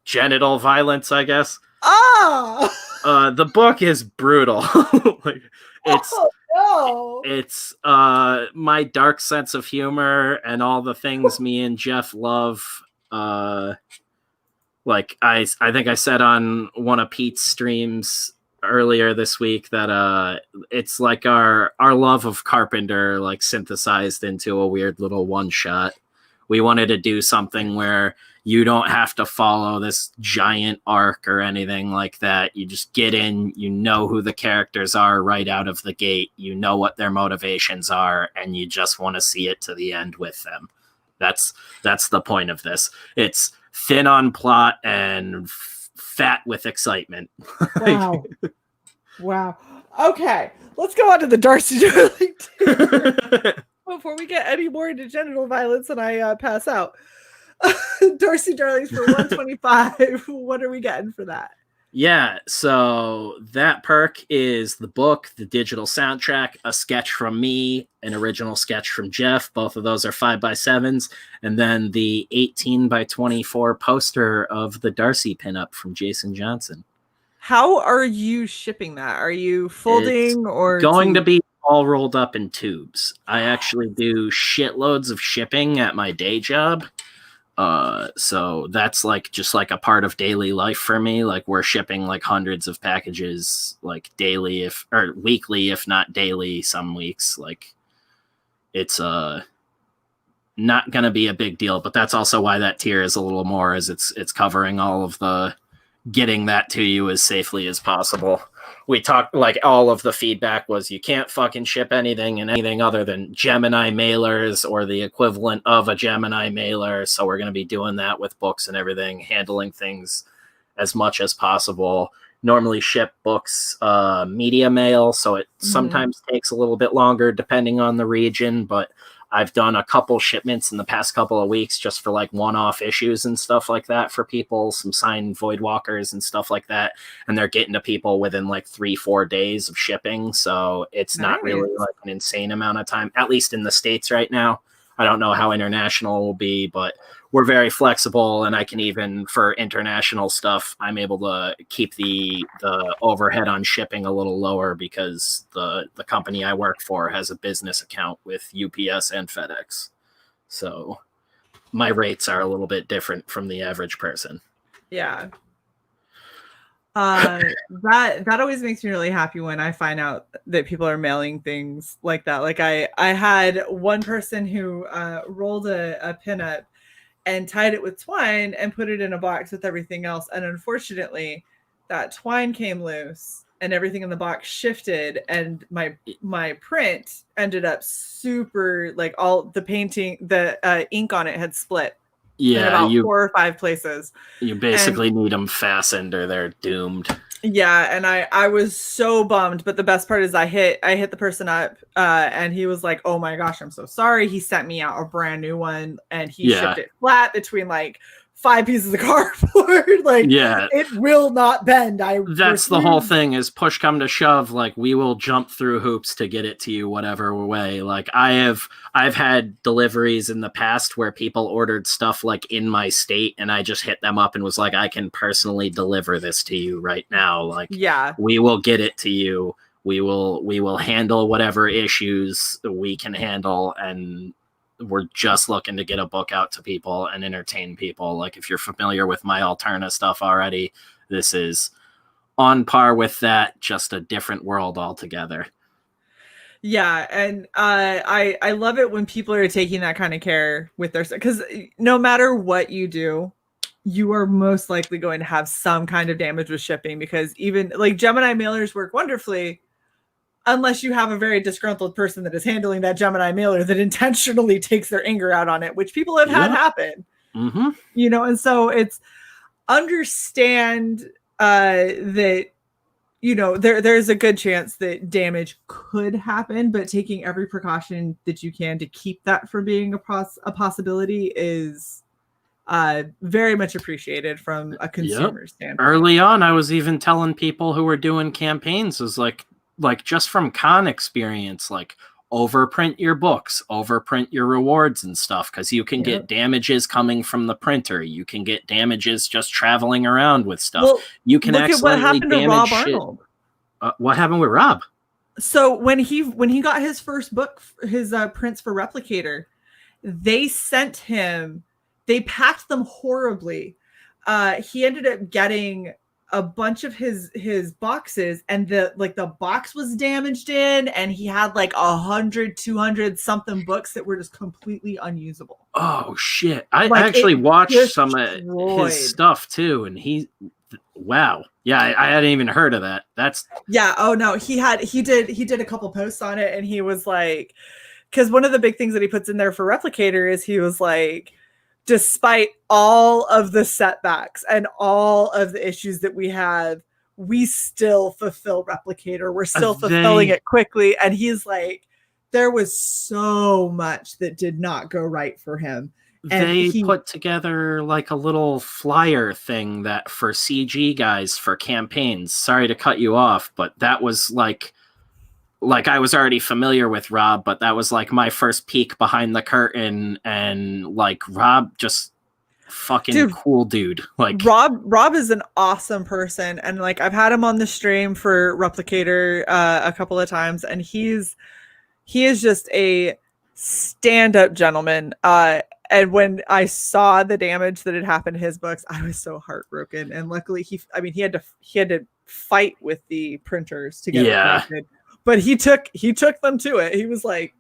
genital violence, I guess. The book is brutal. Like it's my dark sense of humor and all the things me and Jeff love. Like I think I said on one of Pete's streams earlier this week that it's like our love of Carpenter like synthesized into a weird little one shot. We wanted to do something where you don't have to follow this giant arc or anything like that. You just get in, you know who the characters are right out of the gate, you know what their motivations are, and you just want to see it to the end with them. That's the point of this. It's thin on plot and fat with excitement. Wow. Wow. Okay, let's go on to the Darcy Darling before we get any more into genital violence and I pass out. Darcy Darlings for 125. What are we getting for that? Yeah, so that perk is the book, the digital soundtrack, a sketch from me, an original sketch from Jeff. Both of those are 5x7s. And then the 18x24 poster of the Darcy pinup from Jason Johnson. How are you shipping that? Are you folding or going to be all rolled up in tubes? I actually do shitloads of shipping at my day job. So that's like just like a part of daily life for me. Like we're shipping like hundreds of packages like daily or weekly, if not daily, some weeks. Like it's not going to be a big deal, but that's also why that tier is a little more, as it's covering all of the getting that to you as safely as possible. We talked, like, all of the feedback was you can't fucking ship anything and anything other than Gemini mailers or the equivalent of a Gemini mailer. So we're going to be doing that with books and everything, handling things as much as possible. Normally ship books media mail, so it sometimes takes a little bit longer depending on the region, but I've done a couple shipments in the past couple of weeks just for like one-off issues and stuff like that for people, some signed Voidwalkers and stuff like that. And they're getting to people within like 3-4 days of shipping. So it's not really like an insane amount of time, at least in the States right now. I don't know how international will be, but we're very flexible, and I can even, for international stuff, I'm able to keep the overhead on shipping a little lower because the company I work for has a business account with UPS and FedEx. So my rates are a little bit different from the average person. Yeah. That always makes me really happy when I find out that people are mailing things like that. Like I had one person who rolled a pinup and tied it with twine and put it in a box with everything else. And unfortunately, that twine came loose and everything in the box shifted, and my print ended up super, like, all the painting, the ink on it had split. Yeah, in about 4 or 5 places. You basically need them fastened or they're doomed. Yeah, and I was so bummed, but the best part is I hit the person up, and he was like, "Oh my gosh, I'm so sorry." He sent me out a brand new one, and he shipped it flat between like 5 pieces of cardboard. Like, it will not bend. That's the whole thing, is push come to shove, like, we will jump through hoops to get it to you whatever way. Like I've had deliveries in the past where people ordered stuff like in my state, and I just hit them up and was like, I can personally deliver this to you right now. Like, we will get it to you. We will handle whatever issues we can handle, and we're just looking to get a book out to people and entertain people. Like, if you're familiar with my Alterna stuff already, this is on par with that, just a different world altogether. Yeah, and I love it when people are taking that kind of care with their stuff, because no matter what you do, you are most likely going to have some kind of damage with shipping, because even like Gemini mailers work wonderfully, unless you have a very disgruntled person that is handling that Gemini mailer that intentionally takes their anger out on it, which people have had happen. You know, and so it's understand that, you know, there's a good chance that damage could happen, but taking every precaution that you can to keep that from being a possibility is very much appreciated from a consumer standpoint. Early on, I was even telling people who were doing campaigns, was like just from con experience, like, overprint your books, overprint your rewards and stuff, because you can get damages coming from the printer. You can get damages just traveling around with stuff. Well, you can accidentally damage shit. What happened with Rob? So when he got his first book, his prints for Replicator, they packed them horribly. He ended up getting a bunch of his boxes, and the box was damaged in, and he had like 100, 200 something books that were just completely unusable. Oh shit. I actually watched some of his stuff too, and wow. Yeah, I hadn't even heard of that. Oh no, he did a couple posts on it, and he was like, because one of the big things that he puts in there for Replicator is, he was like, despite all of the setbacks and all of the issues that we have, we still fulfill Replicator. We're still fulfilling it quickly. And he's like, there was so much that did not go right for him. And they put together like a little flyer thing that for CG guys for campaigns. Sorry to cut you off, but that was like I was already familiar with Rob, but that was like my first peek behind the curtain, and like, Rob, just fucking cool dude. Like, Rob is an awesome person, and like, I've had him on the stream for Replicator a couple of times, and he is just a stand-up gentleman. And when I saw the damage that had happened to his books, I was so heartbroken. And luckily he had to fight with the printers to get it corrected. But he took them to it. He was like,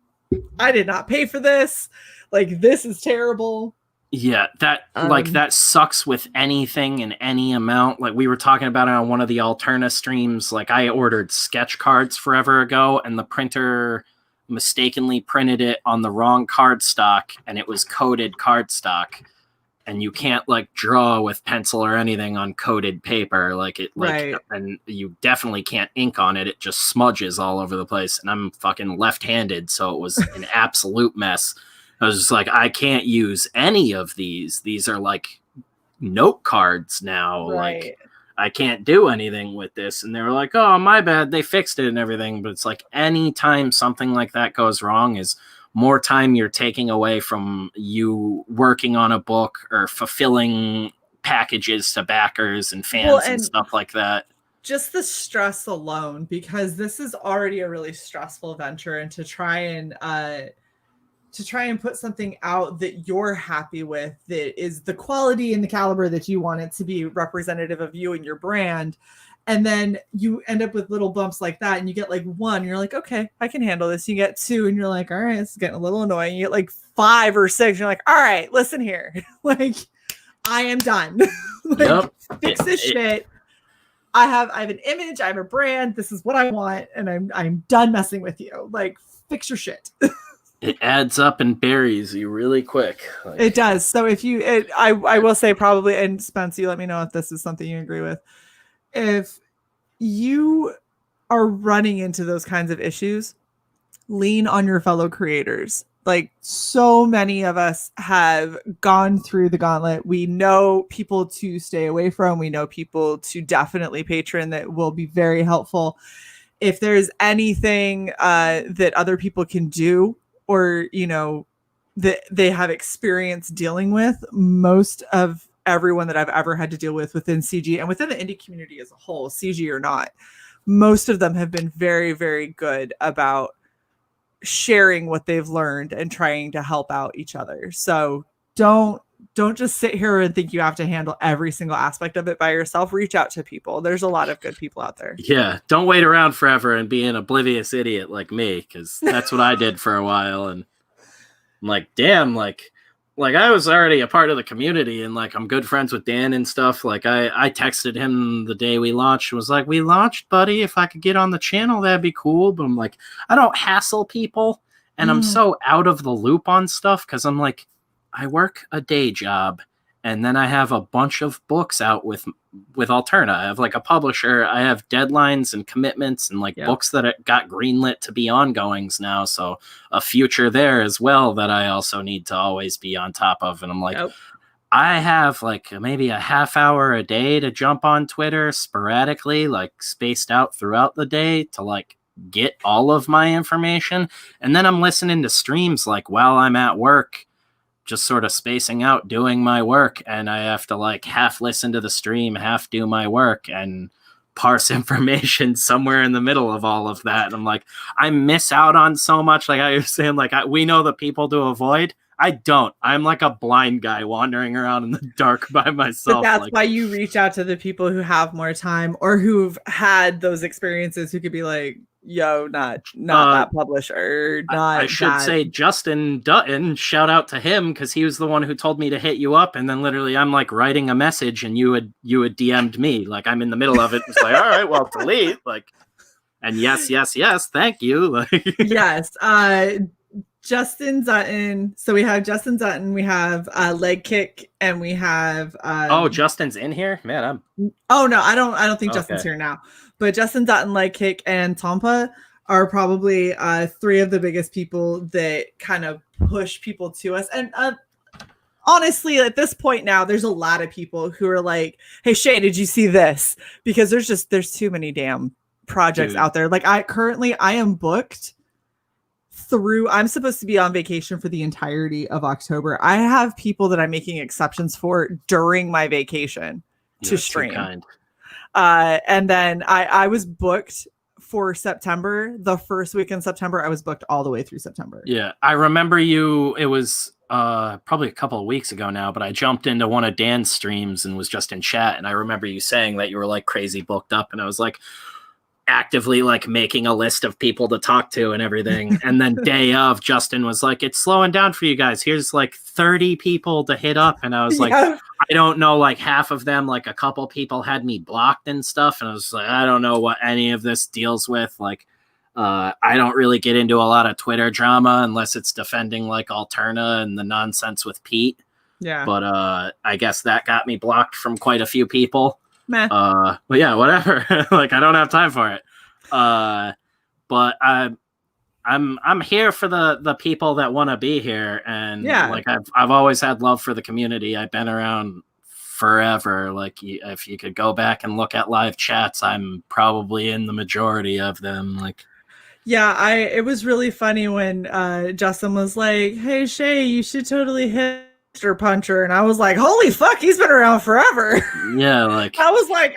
I did not pay for this. Like, this is terrible. Yeah, that sucks with anything in any amount. Like, we were talking about it on one of the Alterna streams. Like, I ordered sketch cards forever ago, and the printer mistakenly printed it on the wrong cardstock, and it was coated cardstock. And you can't like draw with pencil or anything on coated paper, and you definitely can't ink on it. It just smudges all over the place. And I'm fucking left-handed, so it was an absolute mess. I was just like, I can't use any of these. These are like note cards now. Right. Like, I can't do anything with this. And they were like, oh, my bad. They fixed it and everything. But it's like, anytime something like that goes wrong is more time you're taking away from you working on a book or fulfilling packages to backers and fans and stuff like that. Just the stress alone, because this is already a really stressful venture, and to try and put something out that you're happy with, that is the quality and the caliber that you want it to be, representative of you and your brand. And then you end up with little bumps like that, and you get like one, and you're like, okay, I can handle this. You get two, and you're like, all right, it's getting a little annoying. You get like 5 or 6, and you're like, all right, listen here. Like, I am done. Like, fix this shit. I have an image, I have a brand. This is what I want, and I'm done messing with you. Like, fix your shit. It adds up and buries you really quick. Like, it does. So if I will say probably, and Spence, you let me know if this is something you agree with. If you are running into those kinds of issues, lean on your fellow creators. Like, so many of us have gone through the gauntlet. We know people to stay away from. We know people to definitely patron that will be very helpful. If there's anything that other people can do, or, you know, that they have experience dealing with, most of everyone that I've ever had to deal with within CG and within the indie community as a whole, CG or not, most of them have been very, very good about sharing what they've learned and trying to help out each other. So don't just sit here and think you have to handle every single aspect of it by yourself. Reach out to people. There's a lot of good people out there. Yeah. Don't wait around forever and be an oblivious idiot like me, because that's what I did for a while. And I'm like, damn, like I was already a part of the community, and like I'm good friends with Dan and stuff. Like I texted him the day we launched, was like, we launched, buddy. If I could get on the channel, that'd be cool. But I'm like, I don't hassle people, and I'm so out of the loop on stuff, because I'm like, I work a day job, and then I have a bunch of books out with Alterna. I have like a publisher. I have deadlines and commitments, and like books that got greenlit to be ongoings now. So a future there as well that I also need to always be on top of. And I'm like, I have like maybe a half hour a day to jump on Twitter sporadically, like spaced out throughout the day, to like get all of my information. And then I'm listening to streams like while I'm at work, just sort of spacing out, doing my work. And I have to like half listen to the stream, half do my work, and parse information somewhere in the middle of all of that. And I'm like, I miss out on so much. Like I was saying, like we know the people to avoid. I don't. I'm like a blind guy wandering around in the dark by myself. But that's why you reach out to the people who have more time, or who've had those experiences, who could be like, yo, not that publisher. Not I should say Justin Dutton, shout out to him, because he was the one who told me to hit you up, and then literally I'm like writing a message and you had DM'd me. Like I'm in the middle of it. It's like, all right, well, delete. Like, and yes, thank you. Like yes. Justin Dutton. So we have Justin Dutton, we have Leg Kick, and we have Justin's in here? Man, no, I don't think Justin's here now. But Justin Dutton, Leg Kick, and Tompa are probably 3 of the biggest people that kind of push people to us. And honestly, at this point now, there's a lot of people who are like, hey, Shae, did you see this? Because there's too many damn projects out there. Like I am booked through, I'm supposed to be on vacation for the entirety of October. I have people that I'm making exceptions for during my vacation to stream. And then I was booked for September. The first week in September, I was booked all the way through September. Yeah, I remember you. It was probably a couple of weeks ago now, but I jumped into one of Dan's streams and was just in chat, and I remember you saying that you were like crazy booked up, and I was like actively like making a list of people to talk to and everything. And then day of, Justin was like, it's slowing down for you guys. Here's like 30 people to hit up. And I was like, I don't know, like half of them, like a couple people had me blocked and stuff. And I was like, I don't know what any of this deals with. Like, I don't really get into a lot of Twitter drama unless it's defending like Alterna and the nonsense with Pete. Yeah. But I guess that got me blocked from quite a few people. Meh. But yeah, whatever. Like I don't have time for it. But I'm here for the people that want to be here, and like I've always had love for the community. I've been around forever. Like if you could go back and look at live chats, I'm probably in the majority of them. Like, yeah, it was really funny when Justin was like, "Hey Shae, you should totally hit Rooster Puncher," and I was like, "Holy fuck, he's been around forever." Yeah, like I was like,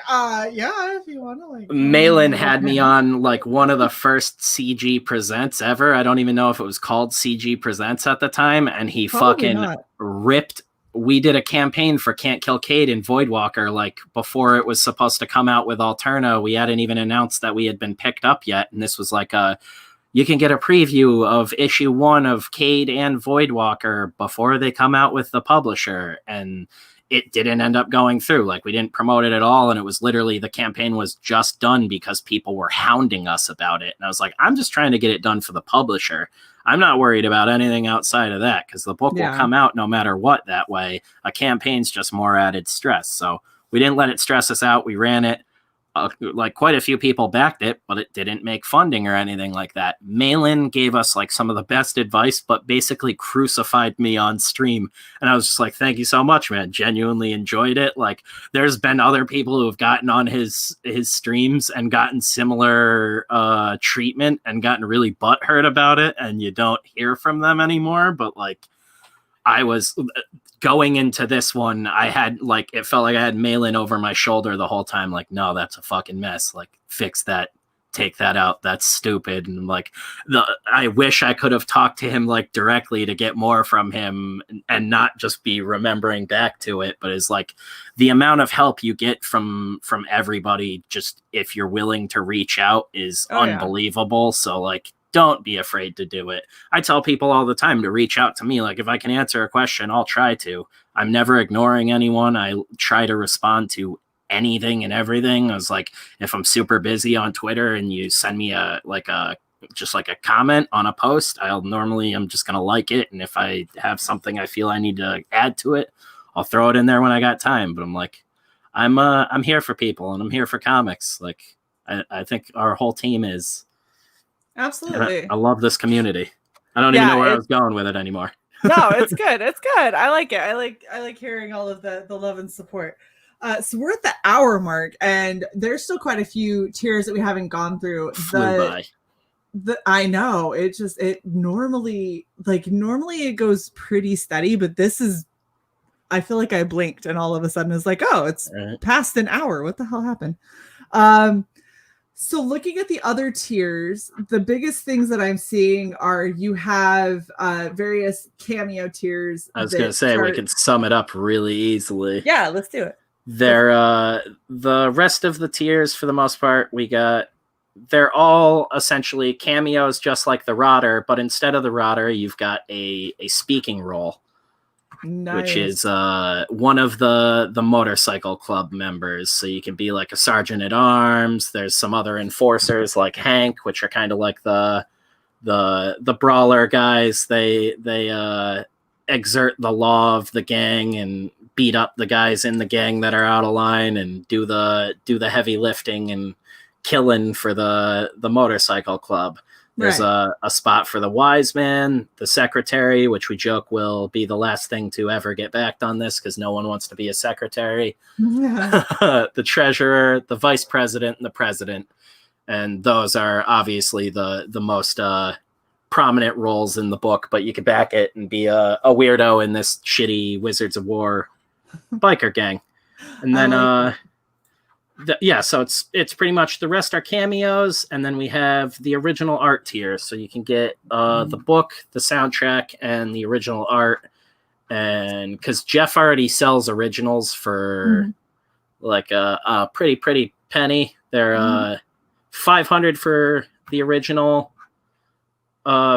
yeah, if you want to, like. Malin had me on like one of the first CG Presents ever. I don't even know if it was called CG Presents at the time, and he Probably fucking not. ripped. We did a campaign for Can't Kill Cade in Voidwalker, like before it was supposed to come out with Alterna. We hadn't even announced that we had been picked up yet, and this was like you can get a preview of issue 1 of Cade and Voidwalker before they come out with the publisher, and it didn't end up going through. Like we didn't promote it at all, and it was literally the campaign was just done because people were hounding us about it. And I was like, I'm just trying to get it done for the publisher. I'm not worried about anything outside of that because the book will come out no matter what that way. A campaign's just more added stress. So we didn't let it stress us out. We ran it. Like quite a few people backed it, but it didn't make funding or anything like that. Malin gave us like some of the best advice, but basically crucified me on stream. And I was just like, thank you so much, man. Genuinely enjoyed it. Like there's been other people who have gotten on his streams and gotten similar treatment and gotten really butthurt about it. And you don't hear from them anymore. But like I was going into this one, I had like, it felt like I had Malin over my shoulder the whole time. Like, no, that's a fucking mess. Like fix that, take that out. That's stupid. And like I wish I could have talked to him like directly to get more from him and not just be remembering back to it. But it's like the amount of help you get from everybody, just if you're willing to reach out is unbelievable. Yeah. So like, don't be afraid to do it. I tell people all the time to reach out to me. Like if I can answer a question, I'll try to. I'm never ignoring anyone. I try to respond to anything and everything. I was like, if I'm super busy on Twitter and you send me a comment on a post, I'm just going to like it. And if I have something I feel I need to add to it, I'll throw it in there when I got time. But I'm like, I'm here for people and I'm here for comics. Like I think our whole team is. Absolutely. I love this community. I don't even know where I was going with it anymore. No, it's good. It's good. I like it. I like hearing all of the love and support. So we're at the hour mark, and there's still quite a few tiers that we haven't gone through. Flew by. I know. It normally it goes pretty steady, but this is. I feel like I blinked, and all of a sudden it's like, oh, it's past an hour. What the hell happened? So looking at the other tiers, the biggest things that I'm seeing are you have various cameo tiers. I was going to say we can sum it up really easily. Yeah, let's do it. The rest of the tiers, for the most part, they're all essentially cameos, just like the Rotter, but instead of the Rotter, you've got a speaking role. Nice. Which is one of the motorcycle club members. So you can be like a sergeant at arms. There's some other enforcers like Hank, which are kind of like the brawler guys. They exert the law of the gang and beat up the guys in the gang that are out of line and do the heavy lifting and killing for the motorcycle club. There's a spot for the wise man, the secretary, which we joke will be the last thing to ever get backed on this because no one wants to be a secretary. Yeah. The treasurer, the vice president, and the president. And those are obviously the most prominent roles in the book, but you could back it and be a weirdo in this shitty Wizards of War biker gang. And then so it's pretty much the rest are cameos, and then we have the original art tier, so you can get the book, the soundtrack, and the original art. And because Jeff already sells originals for like a pretty penny. They're 500 for the original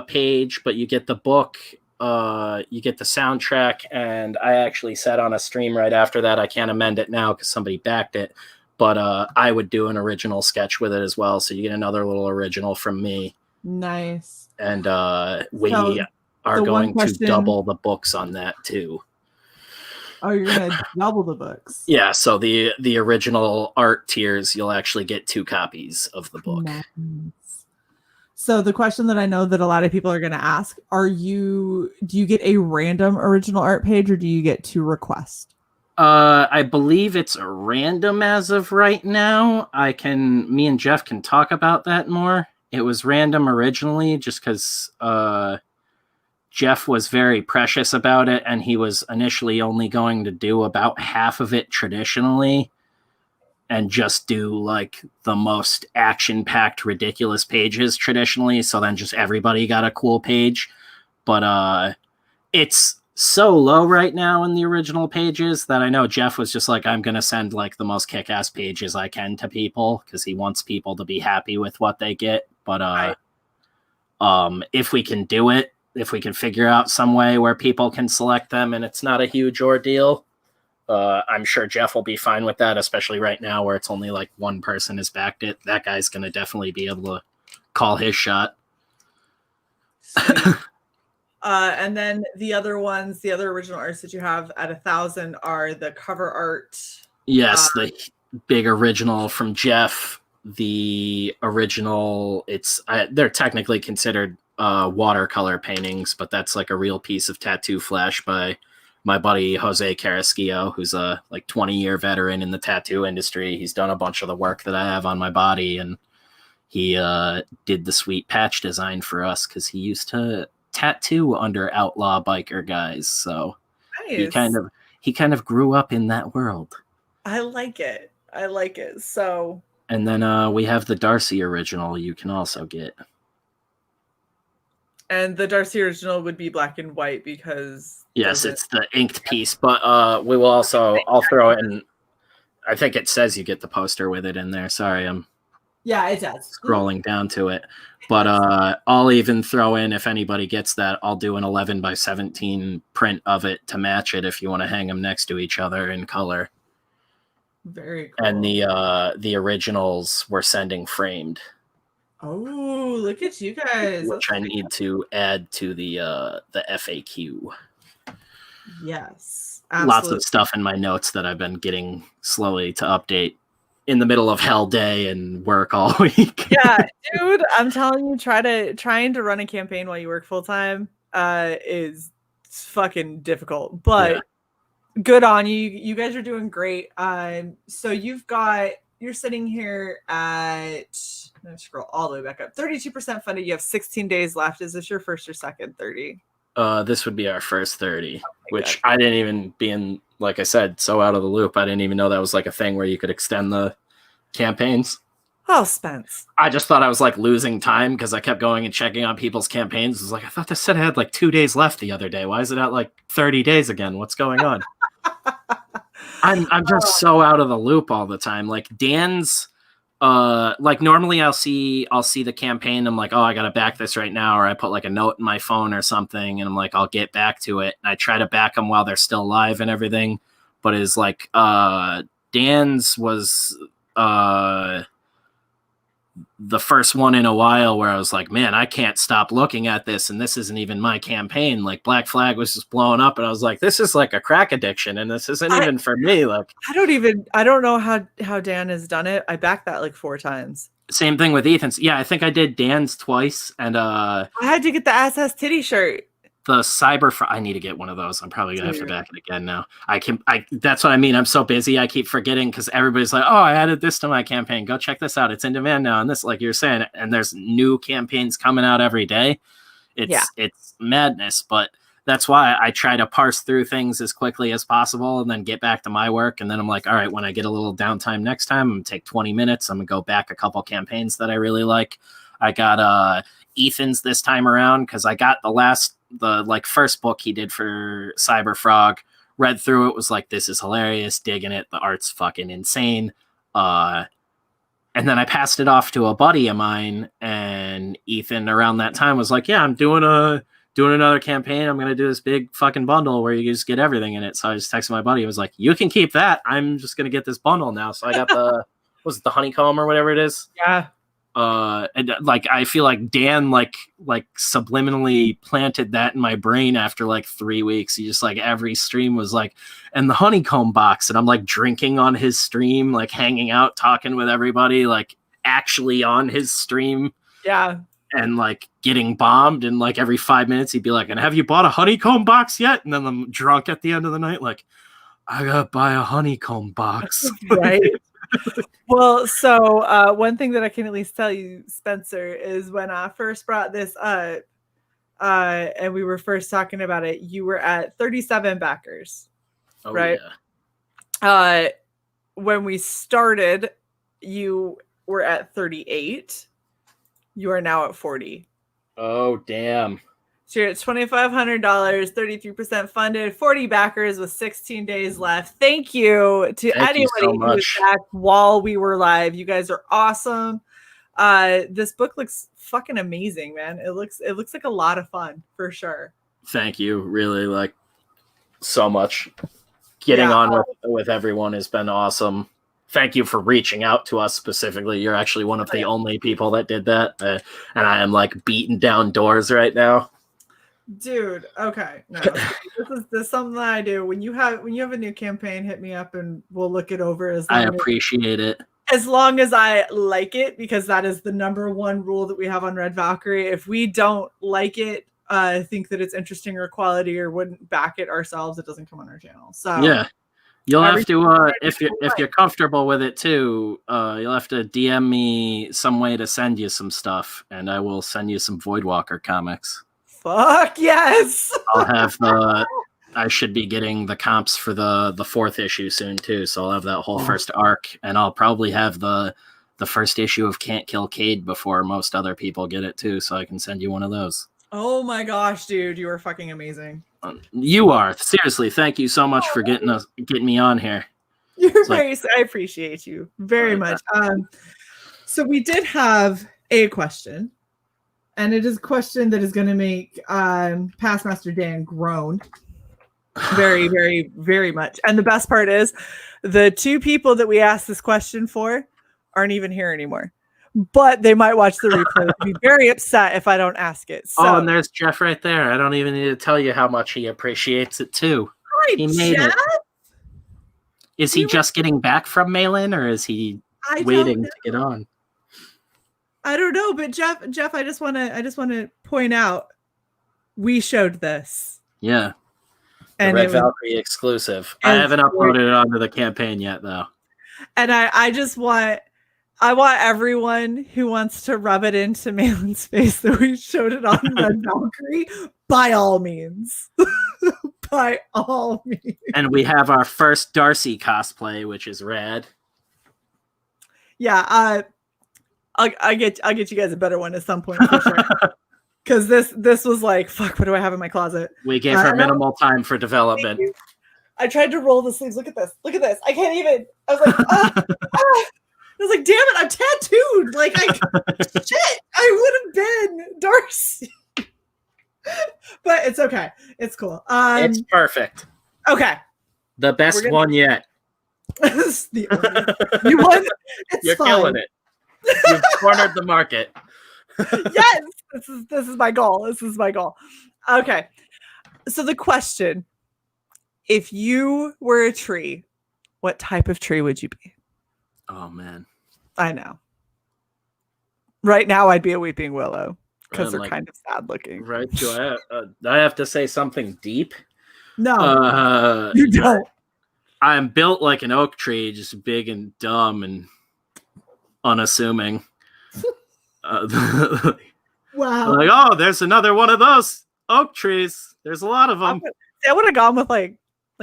page, but you get the book, you get the soundtrack, and I actually said on a stream right after that, I can't amend it now because somebody backed it, but I would do an original sketch with it as well, so you get another little original from me. Nice. And we are going to double the books on that too. Oh, you're gonna double the books. Yeah, so the original art tiers, you'll actually get 2 copies of the book. Nice. So the question that I know that a lot of people are going to ask, do you get a random original art page or do you get to request? I believe it's random as of right now. Me and Jeff can talk about that more. It was random originally just because Jeff was very precious about it, and he was initially only going to do about half of it traditionally and just do like the most action-packed, ridiculous pages traditionally. So then just everybody got a cool page. But it's so low right now in the original pages that I know Jeff was just like, I'm going to send like the most kick-ass pages I can to people because he wants people to be happy with what they get. But if we can do it, if we can figure out some way where people can select them and it's not a huge ordeal, I'm sure Jeff will be fine with that, especially right now where it's only like one person has backed it. That guy's going to definitely be able to call his shot. And then the other original arts that you have at 1,000 are the cover art. Yes, the big original from Jeff. The original, they're technically considered watercolor paintings, but that's like a real piece of tattoo flash by my buddy Jose Carrasquillo, who's a like 20-year veteran in the tattoo industry. He's done a bunch of the work that I have on my body, and he did the sweet patch design for us because he used to tattoo under Outlaw biker guys. So nice. he kind of grew up in that world. I like it. So, and then we have the Darcy original you can also get. And the Darcy original would be black and white because... Yes, it's the inked piece, but we will also... I'll throw it in... I think it says you get the poster with it in there. Sorry, Yeah, it does. Scrolling down to it. But I'll even throw in, if anybody gets that, I'll do an 11 by 17 print of it to match it if you want to hang them next to each other in color. Very cool. And the originals we're sending framed. Oh, look at you guys. Which I need to add to the FAQ. Yes. Absolutely. Lots of stuff in my notes that I've been getting slowly to update in the middle of hell day and work all week. Yeah, dude, I'm telling you, trying to run a campaign while you work full time is fucking difficult. But good on you. You guys are doing great. So you're sitting here at, I'm going to scroll all the way back up. 32% funded. You have 16 days left. Is this your first or second 30? This would be our first 30, which I didn't even being, like I said, so out of the loop. I didn't even know that was like a thing where you could extend the campaigns. Oh, Spence. I just thought I was like losing time because I kept going and checking on people's campaigns. I was like, I thought this said I had like 2 days left the other day. Why is it at like 30 days again? What's going on? I'm just so out of the loop all the time. Like Dan's, like normally I'll see the campaign. I'm like, oh, I got to back this right now. Or I put like a note in my phone or something. And I'm like, I'll get back to it. And I try to back them while they're still live and everything. But it's like, Dan's was, the first one in a while where I was like, man, I can't stop looking at this. And this isn't even my campaign. Like Black Flag was just blowing up. And I was like, this is like a crack addiction. And this isn't even for me. Like, I don't know how Dan has done it. I backed that like 4 times. Same thing with Ethan's. Yeah. I think I did Dan's twice. And, I had to get the ass titty shirt. The I need to get one of those. I'm probably gonna have to back it again now. That's what I mean. I'm so busy. I keep forgetting because everybody's like, oh, I added this to my campaign. Go check this out. It's in demand now. And this, like you're saying, and there's new campaigns coming out every day. It's madness, but that's why I try to parse through things as quickly as possible and then get back to my work. And then I'm like, all right, when I get a little downtime next time, I'm gonna take 20 minutes. I'm gonna go back a couple campaigns that I really like. I got Ethan's this time around because I got the last like first book he did for Cyberfrog. Read through it, was like, this is hilarious, digging it. The art's fucking insane. And then I passed it off to a buddy of mine, and Ethan around that time was like, yeah, I'm doing another campaign. I'm gonna do this big fucking bundle where you just get everything in it. So I just texted my buddy. I was like, you can keep that. I'm just gonna get this bundle now. So I got the was it the honeycomb or whatever it is? Yeah. And like I feel like Dan like subliminally planted that in my brain after like 3 weeks. He just like every stream was like, and the honeycomb box, and I'm like drinking on his stream, like hanging out, talking with everybody, like actually on his stream. Yeah. And like getting bombed, and like every 5 minutes he'd be like, and have you bought a honeycomb box yet? And then I'm drunk at the end of the night, like, I gotta buy a honeycomb box. Right. Well, so one thing that I can at least tell you, Spencer, is when I first brought this up, and we were first talking about it, you were at 37 backers, right? Yeah. When we started, you were at 38. You are now at 40. Oh, damn. So you're at $2,500, 33% funded, 40 backers with 16 days left. Thank you to anybody who was back while we were live. You guys are awesome. This book looks fucking amazing, man. It looks like a lot of fun for sure. Thank you. Really, like, so much. Getting on with everyone has been awesome. Thank you for reaching out to us specifically. You're actually one of the only people that did that. And I am like beating down doors right now. Dude, okay. No. this is something that I do. When you have a new campaign, hit me up and we'll look it over. I appreciate it. As long as I like it, because that is the number one rule that we have on Red Valkyrie. If we don't like it, think that it's interesting or quality or wouldn't back it ourselves, it doesn't come on our channel. So yeah. You'll have to, if you're comfortable with it too, you'll have to DM me some way to send you some stuff, and I will send you some Voidwalker comics. Fuck yes! I'll have I should be getting the comps for the 4th issue soon too, so I'll have that whole first arc, and I'll probably have the first issue of Can't Kill Cade before most other people get it too, so I can send you one of those. Oh my gosh, dude, you are fucking amazing. You are. Seriously, thank you so much for getting me on here. You're very, I appreciate you very much. So we did have a question, and it is a question that is going to make Past Master Dan groan very, very, very much. And the best part is the 2 people that we asked this question for aren't even here anymore. But they might watch the replay. They'll be very upset if I don't ask it. So. Oh, and there's Jeff right there. I don't even need to tell you how much he appreciates it too. Hi, he made Jeff. it. Is he just getting back from Malin, or is he waiting to get on? I don't know, but Jeff, I just want to point out we showed this. Yeah. The Red Valkyrie exclusive. I haven't uploaded it onto the campaign yet though. And I want everyone who wants to rub it into Malin's face that we showed it on Red Valkyrie, by all means. By all means. And we have our first Darcy cosplay, which is rad. Yeah, I'll get you guys a better one at some point for sure. Because this was like, fuck, what do I have in my closet? We gave her minimal time for development. I tried to roll the sleeves. Look at this. I can't even. I was like, I was like, damn it, I'm tattooed. Like, shit, I would have been Darcy. But it's okay. It's cool. It's perfect. Okay. The best one yet. You won. You're killing it. You've cornered the market. Yes. This is my goal. Okay. So the question, if you were a tree, what type of tree would you be? Oh, man. I know. Right now, I'd be a weeping willow because they're kind of sad looking. Right. Do I have to say something deep? No, you don't. I'm built like an oak tree, just big and dumb and unassuming. Wow. Like, oh, there's another one of those oak trees. There's a lot of them. I would have gone with like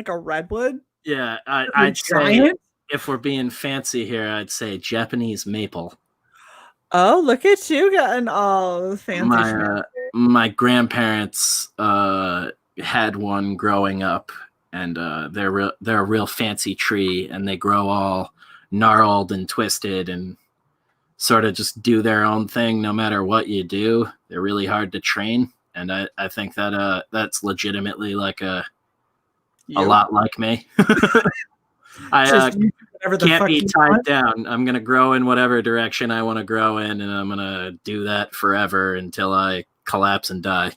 a redwood. Yeah, I'd say, if we're being fancy here, I'd say Japanese maple. Oh, look at you getting all fancy. My grandparents had one growing up, and they're a real fancy tree, and they grow all gnarled and twisted and sort of just do their own thing no matter what you do. They're really hard to train, and I think that that's legitimately like a lot like me. I can't be tied down. I'm gonna grow in whatever direction I want to grow in, and I'm gonna do that forever until I collapse and die,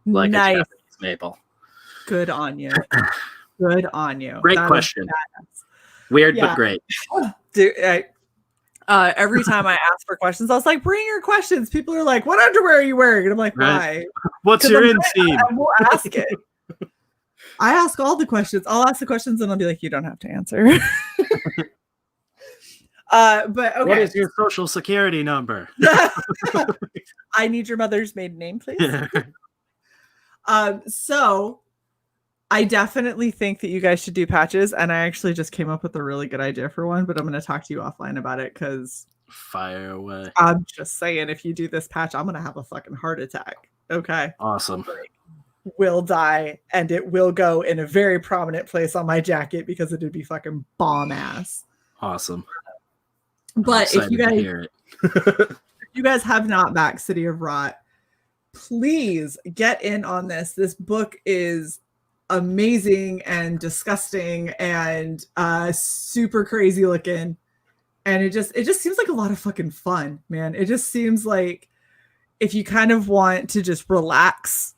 like a Japanese maple. Good on you. Good on you. Great question. Weird, but great. Dude, every time I ask for questions, I was like, bring your questions. People are like, what underwear are you wearing? And I'm like, why? What's your inseam? I will ask it. I ask all the questions. I'll ask the questions and I'll be like, you don't have to answer. But okay. What is your social security number? I need your mother's maiden name, please. So I definitely think that you guys should do patches, and I actually just came up with a really good idea for one, but I'm going to talk to you offline about it because fire away. I'm just saying, if you do this patch, I'm going to have a fucking heart attack. Okay. Awesome. Will die, and it will go in a very prominent place on my jacket because it'd be fucking bomb ass. Awesome. But if you guys have not backed City of Rot, please get in on this. This book is amazing and disgusting and super crazy looking, and it just seems like a lot of fucking fun, man. It just seems like if you kind of want to just relax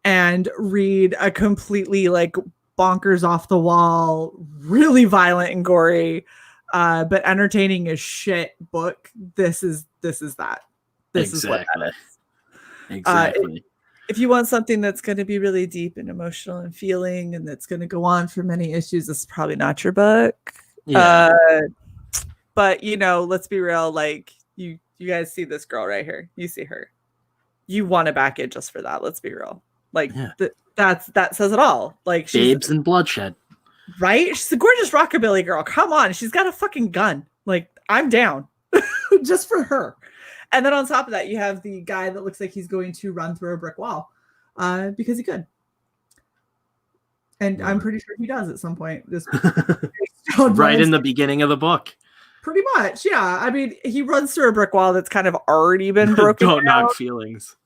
and read a completely like bonkers off the wall, really violent and gory, but entertaining as shit book, this is that. This is what that is. Exactly. If you want something that's going to be really deep and emotional and feeling, and that's going to go on for many issues, this is probably not your book. Yeah. But you know, let's be real. Like you guys see this girl right here. You see her. You want to back it just for that. Let's be real. Like that says it all. Like babes and bloodshed. Right? She's a gorgeous rockabilly girl. Come on. She's got a fucking gun. Like, I'm down. Just for her. And then on top of that, you have the guy that looks like he's going to run through a brick wall. Because he could. And I'm pretty sure he does at some point. Just right in the beginning of the book. Pretty much, yeah. I mean, he runs through a brick wall that's kind of already been broken. Don't knock feelings.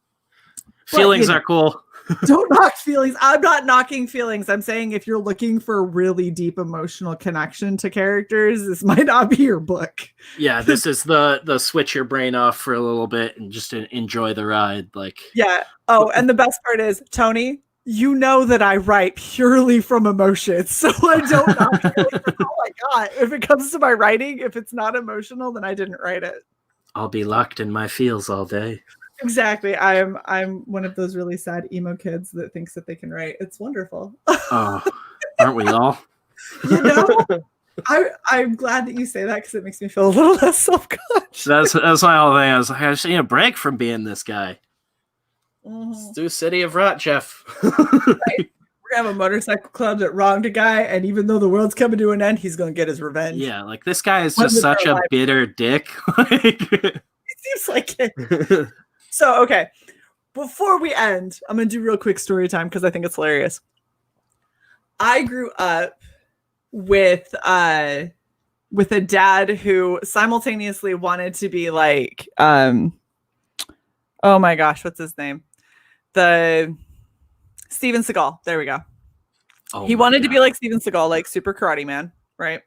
Feelings are cool. Don't knock feelings. I'm not knocking feelings. I'm saying if you're looking for a really deep emotional connection to characters, this might not be your book. Yeah, this is the switch your brain off for a little bit and just enjoy the ride. Like, yeah. Oh, and the best part is, Tony, you know that I write purely from emotion, so I don't knock feelings. That's all I got. If it comes to my writing, if it's not emotional, then I didn't write it. I'll be locked in my feels all day. Exactly. I'm one of those really sad emo kids that thinks that they can write. It's wonderful. Oh, aren't we all? You know, I'm glad that you say that because it makes me feel a little less self-conscious. That's my whole thing. I was like, I just need a break from being this guy. Mm-hmm. Let's do City of Rot, Jeff. Right? We're gonna have a motorcycle club that wronged a guy, and even though the world's coming to an end, he's gonna get his revenge. Yeah, like this guy is just such a bitter dick. It seems like it. So, okay, before we end, I'm going to do real quick story time because I think it's hilarious. I grew up with a dad who simultaneously wanted to be like, oh my gosh, what's his name? The Steven Seagal. There we go. Oh, he wanted to be like Steven Seagal, like super karate man, right?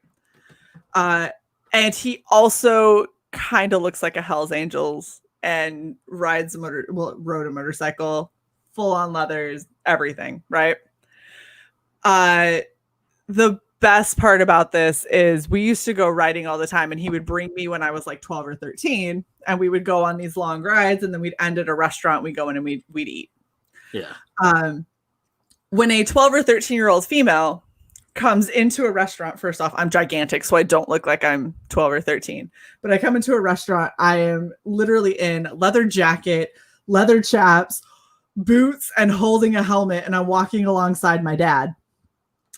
And he also kind of looks like a Hell's Angels. And rode a motorcycle, full on leathers, everything, right? The best part about this is we used to go riding all the time, and he would bring me when I was like 12 or 13, and we would go on these long rides, and then we'd end at a restaurant, we'd go in and we'd eat. Yeah. When a 12 or 13-year-old female comes into a restaurant, first off, I'm gigantic, so I don't look like I'm 12 or 13. But I come into a restaurant, I am literally in leather jacket, leather chaps, boots, and holding a helmet, and I'm walking alongside my dad.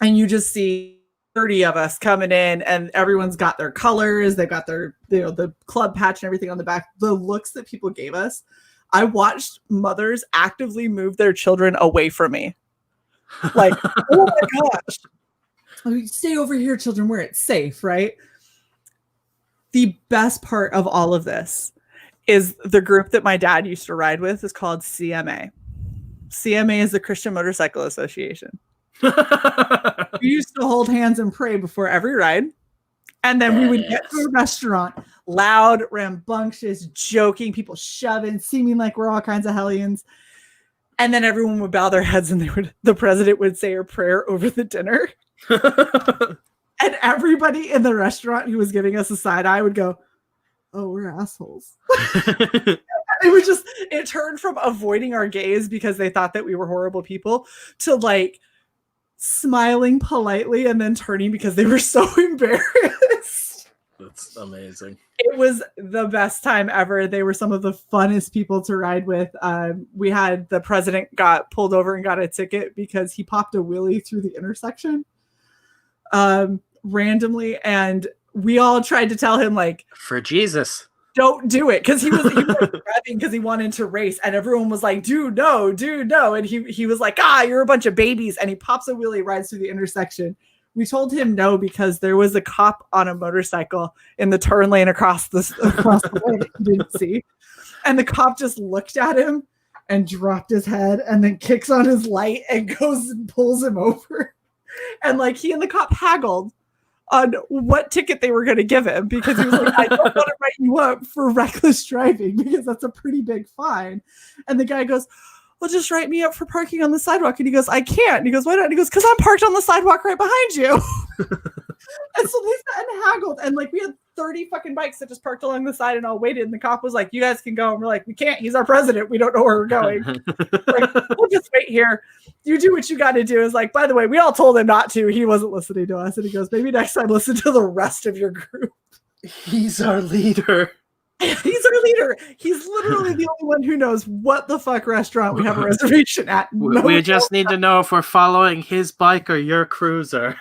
And you just see 30 of us coming in, and everyone's got their colors, they've got their, the club patch and everything on the back. The looks that people gave us, I watched mothers actively move their children away from me. Like, oh my gosh. Stay over here, children, where it's safe, right? The best part of all of this is the group that my dad used to ride with is called CMA. CMA is the Christian Motorcycle Association. We used to hold hands and pray before every ride. And then we would get to a restaurant, loud, rambunctious, joking, people shoving, seeming like we're all kinds of hellions. And then everyone would bow their heads and the president would say a prayer over the dinner. And everybody in the restaurant who was giving us a side eye would go, oh, we're assholes. It turned from avoiding our gaze because they thought that we were horrible people to like smiling politely and then turning because they were so embarrassed. That's amazing. It was the best time ever. They were some of the funnest people to ride with. We had the president got pulled over and got a ticket because he popped a wheelie through the intersection randomly. And we all tried to tell him, like, for Jesus, don't do it. Because he was driving because he wanted to race. And everyone was like, dude, no. And he was like, you're a bunch of babies. And he pops a wheelie, rides through the intersection. We told him no because there was a cop on a motorcycle in the turn lane across the way that he didn't see. And the cop just looked at him and dropped his head and then kicks on his light and goes and pulls him over. And like he and the cop haggled on what ticket they were going to give him because he was like, I don't want to write you up for reckless driving because that's a pretty big fine. And the guy goes, well, just write me up for parking on the sidewalk. And he goes, I can't. And he goes, why not? And he goes, because I'm parked on the sidewalk right behind you. And so they sat and haggled. And like we had 30 fucking bikes that just parked along the side and all waited. And the cop was like, you guys can go. And we're like, we can't. He's our president. We don't know where we're going. Like, we'll just wait here. You do what you got to do. Is like, by the way, we all told him not to. He wasn't listening to us. And he goes, maybe next time listen to the rest of your group. He's our leader. He's our leader. He's literally the only one who knows what the fuck restaurant we have a reservation at. We just need to know if we're following his bike or your cruiser.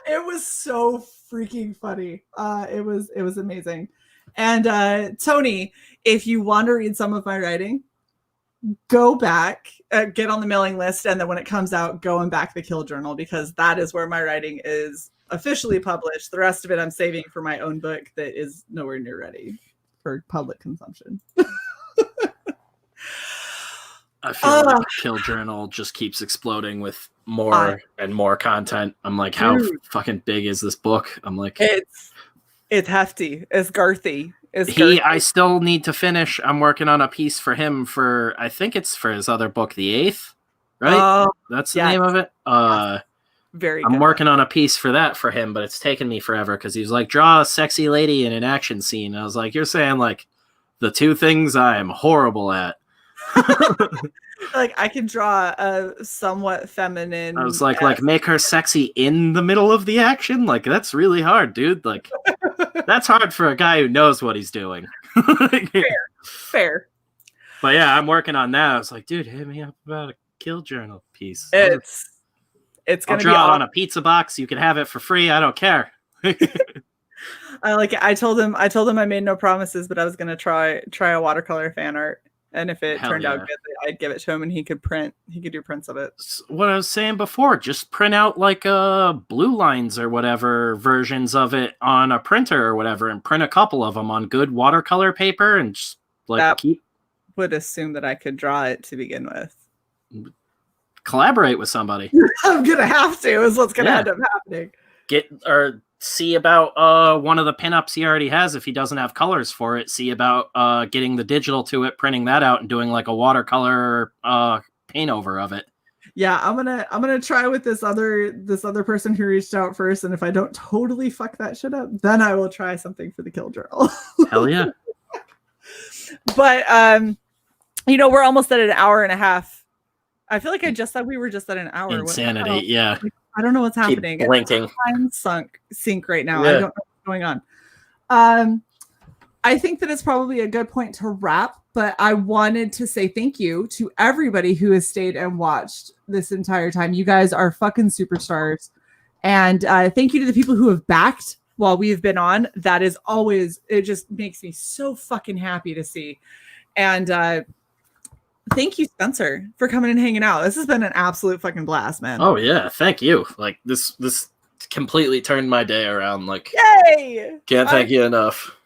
It was so freaking funny. It was amazing. And Tony, if you want to read some of my writing, go back, get on the mailing list, and then when it comes out, go and back the Kill Journal because that is where my writing is officially published. The rest of it I'm saving for my own book that is nowhere near ready for public consumption. I feel like the Kill Journal just keeps exploding with more and more content. I'm like, how fucking big is this book? I'm like, it's hefty. It's girthy. I still need to finish. I'm working on a piece for him for, I think it's for his other book, The Eighth, right? That's the name of it. I'm working on a piece for that for him, but it's taken me forever because he was like, draw a sexy lady in an action scene. I was like, you're saying like the two things I am horrible at. Like I can draw a somewhat feminine. I was like make her sexy in the middle of the action. Like that's really hard, dude. Like that's hard for a guy who knows what he's doing. Fair. But yeah, I'm working on that. I was like, dude, hit me up about a Kill Journal piece. It's gonna I'll draw it on a pizza box. You can have it for free. I don't care. I like it. I told him I made no promises, but I was gonna try a watercolor fan art. And if it turned out good, I'd give it to him and he could do prints of it. What I was saying before, just print out like blue lines or whatever versions of it on a printer or whatever and print a couple of them on good watercolor paper and just like would assume that I could draw it to begin with. Collaborate with somebody. I'm gonna have to is what's gonna end up happening. See about one of the pinups he already has if he doesn't have colors for it. See about getting the digital to it, printing that out, and doing like a watercolor paint over of it. Yeah, I'm gonna try with this other person who reached out first, and if I don't totally fuck that shit up, then I will try something for the Kill Journal. Hell yeah! But we're almost at an hour and a half. I feel like I just said we were just at an hour. Insanity, yeah. I don't know what's happening. Keep blinking. It's sync right now. Yeah. I don't know what's going on. I think that it's probably a good point to wrap, but I wanted to say thank you to everybody who has stayed and watched this entire time. You guys are fucking superstars. And thank you to the people who have backed while we've been on. That is always, it just makes me so fucking happy to see. And thank you, Spencer, for coming and hanging out. This has been an absolute fucking blast, man. Oh yeah, thank you. Like this completely turned my day around. Like, yay! Can't thank you enough.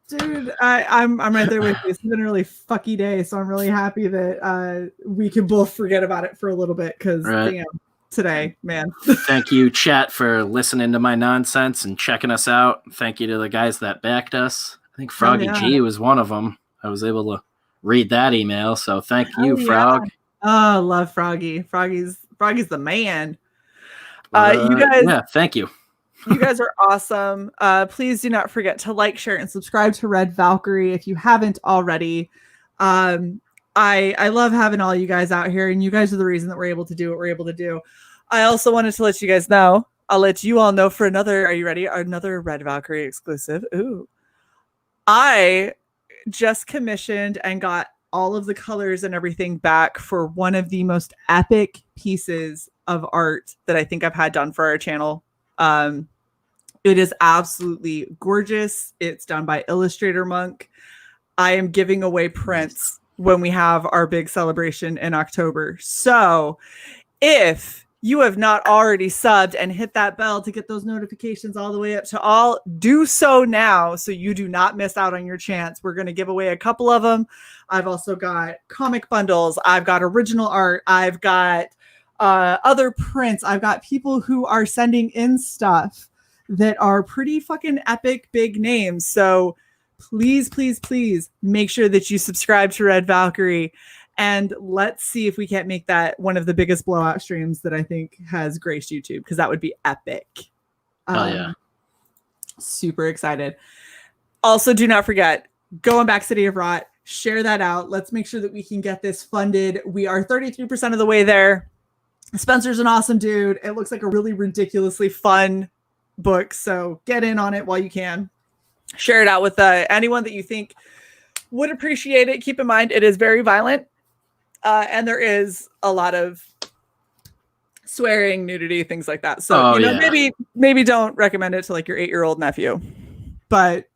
Dude, I'm right there with you. It's been a really fucky day, so I'm really happy that we can both forget about it for a little bit because damn, today, man. Thank you, chat, for listening to my nonsense and checking us out. Thank you to the guys that backed us. I think Froggy G was one of them. I was able to read that email, so thank you, Frog. Oh, love Froggy. Froggy's the man. You guys, yeah, thank you. You guys are awesome. Please do not forget to like, share, and subscribe to Red Valkyrie if you haven't already. I love having all you guys out here, and you guys are the reason that we're able to do what we're able to do. I also wanted to let you guys know. I'll let you all know for another. Are you ready? Another Red Valkyrie exclusive. Ooh, I just commissioned and got all of the colors and everything back for one of the most epic pieces of art that I think I've had done for our channel. It is absolutely gorgeous. It's done by Illustrator Monk. I am giving away prints when we have our big celebration in October. So if you have not already subbed and hit that bell to get those notifications all the way up to all, do so now so you do not miss out on your chance. We're going to give away a couple of them. I've also got comic bundles. I've got original art. I've got other prints. I've got people who are sending in stuff that are pretty fucking epic big names. So please, please, please make sure that you subscribe to Red Valkyrie, and let's see if we can't make that one of the biggest blowout streams that I think has graced YouTube, because that would be epic. Oh yeah. Super excited. Also, do not forget, going back City of Rot, share that out. Let's make sure that we can get this funded. We are 33% of the way there. Spencer's an awesome dude. It looks like a really ridiculously fun book, so get in on it while you can. Share it out with anyone that you think would appreciate it. Keep in mind, it is very violent, and there is a lot of swearing, nudity, things like that. So maybe don't recommend it to like your 8-year-old nephew, but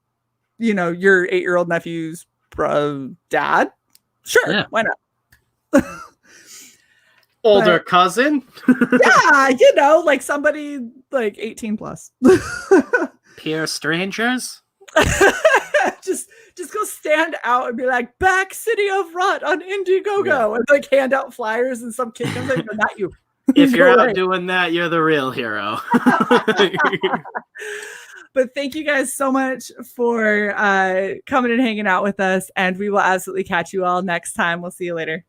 your 8-year-old nephew's dad, sure, why not? Older cousin. Yeah, like somebody like 18 plus. Peer strangers. just go stand out and be like, back City of Rot on Indiegogo, and like hand out flyers, and some kid comes like, not you. If you're out doing that, you're the real hero. But thank you guys so much for coming and hanging out with us, and we will absolutely catch you all next time. We'll see you later.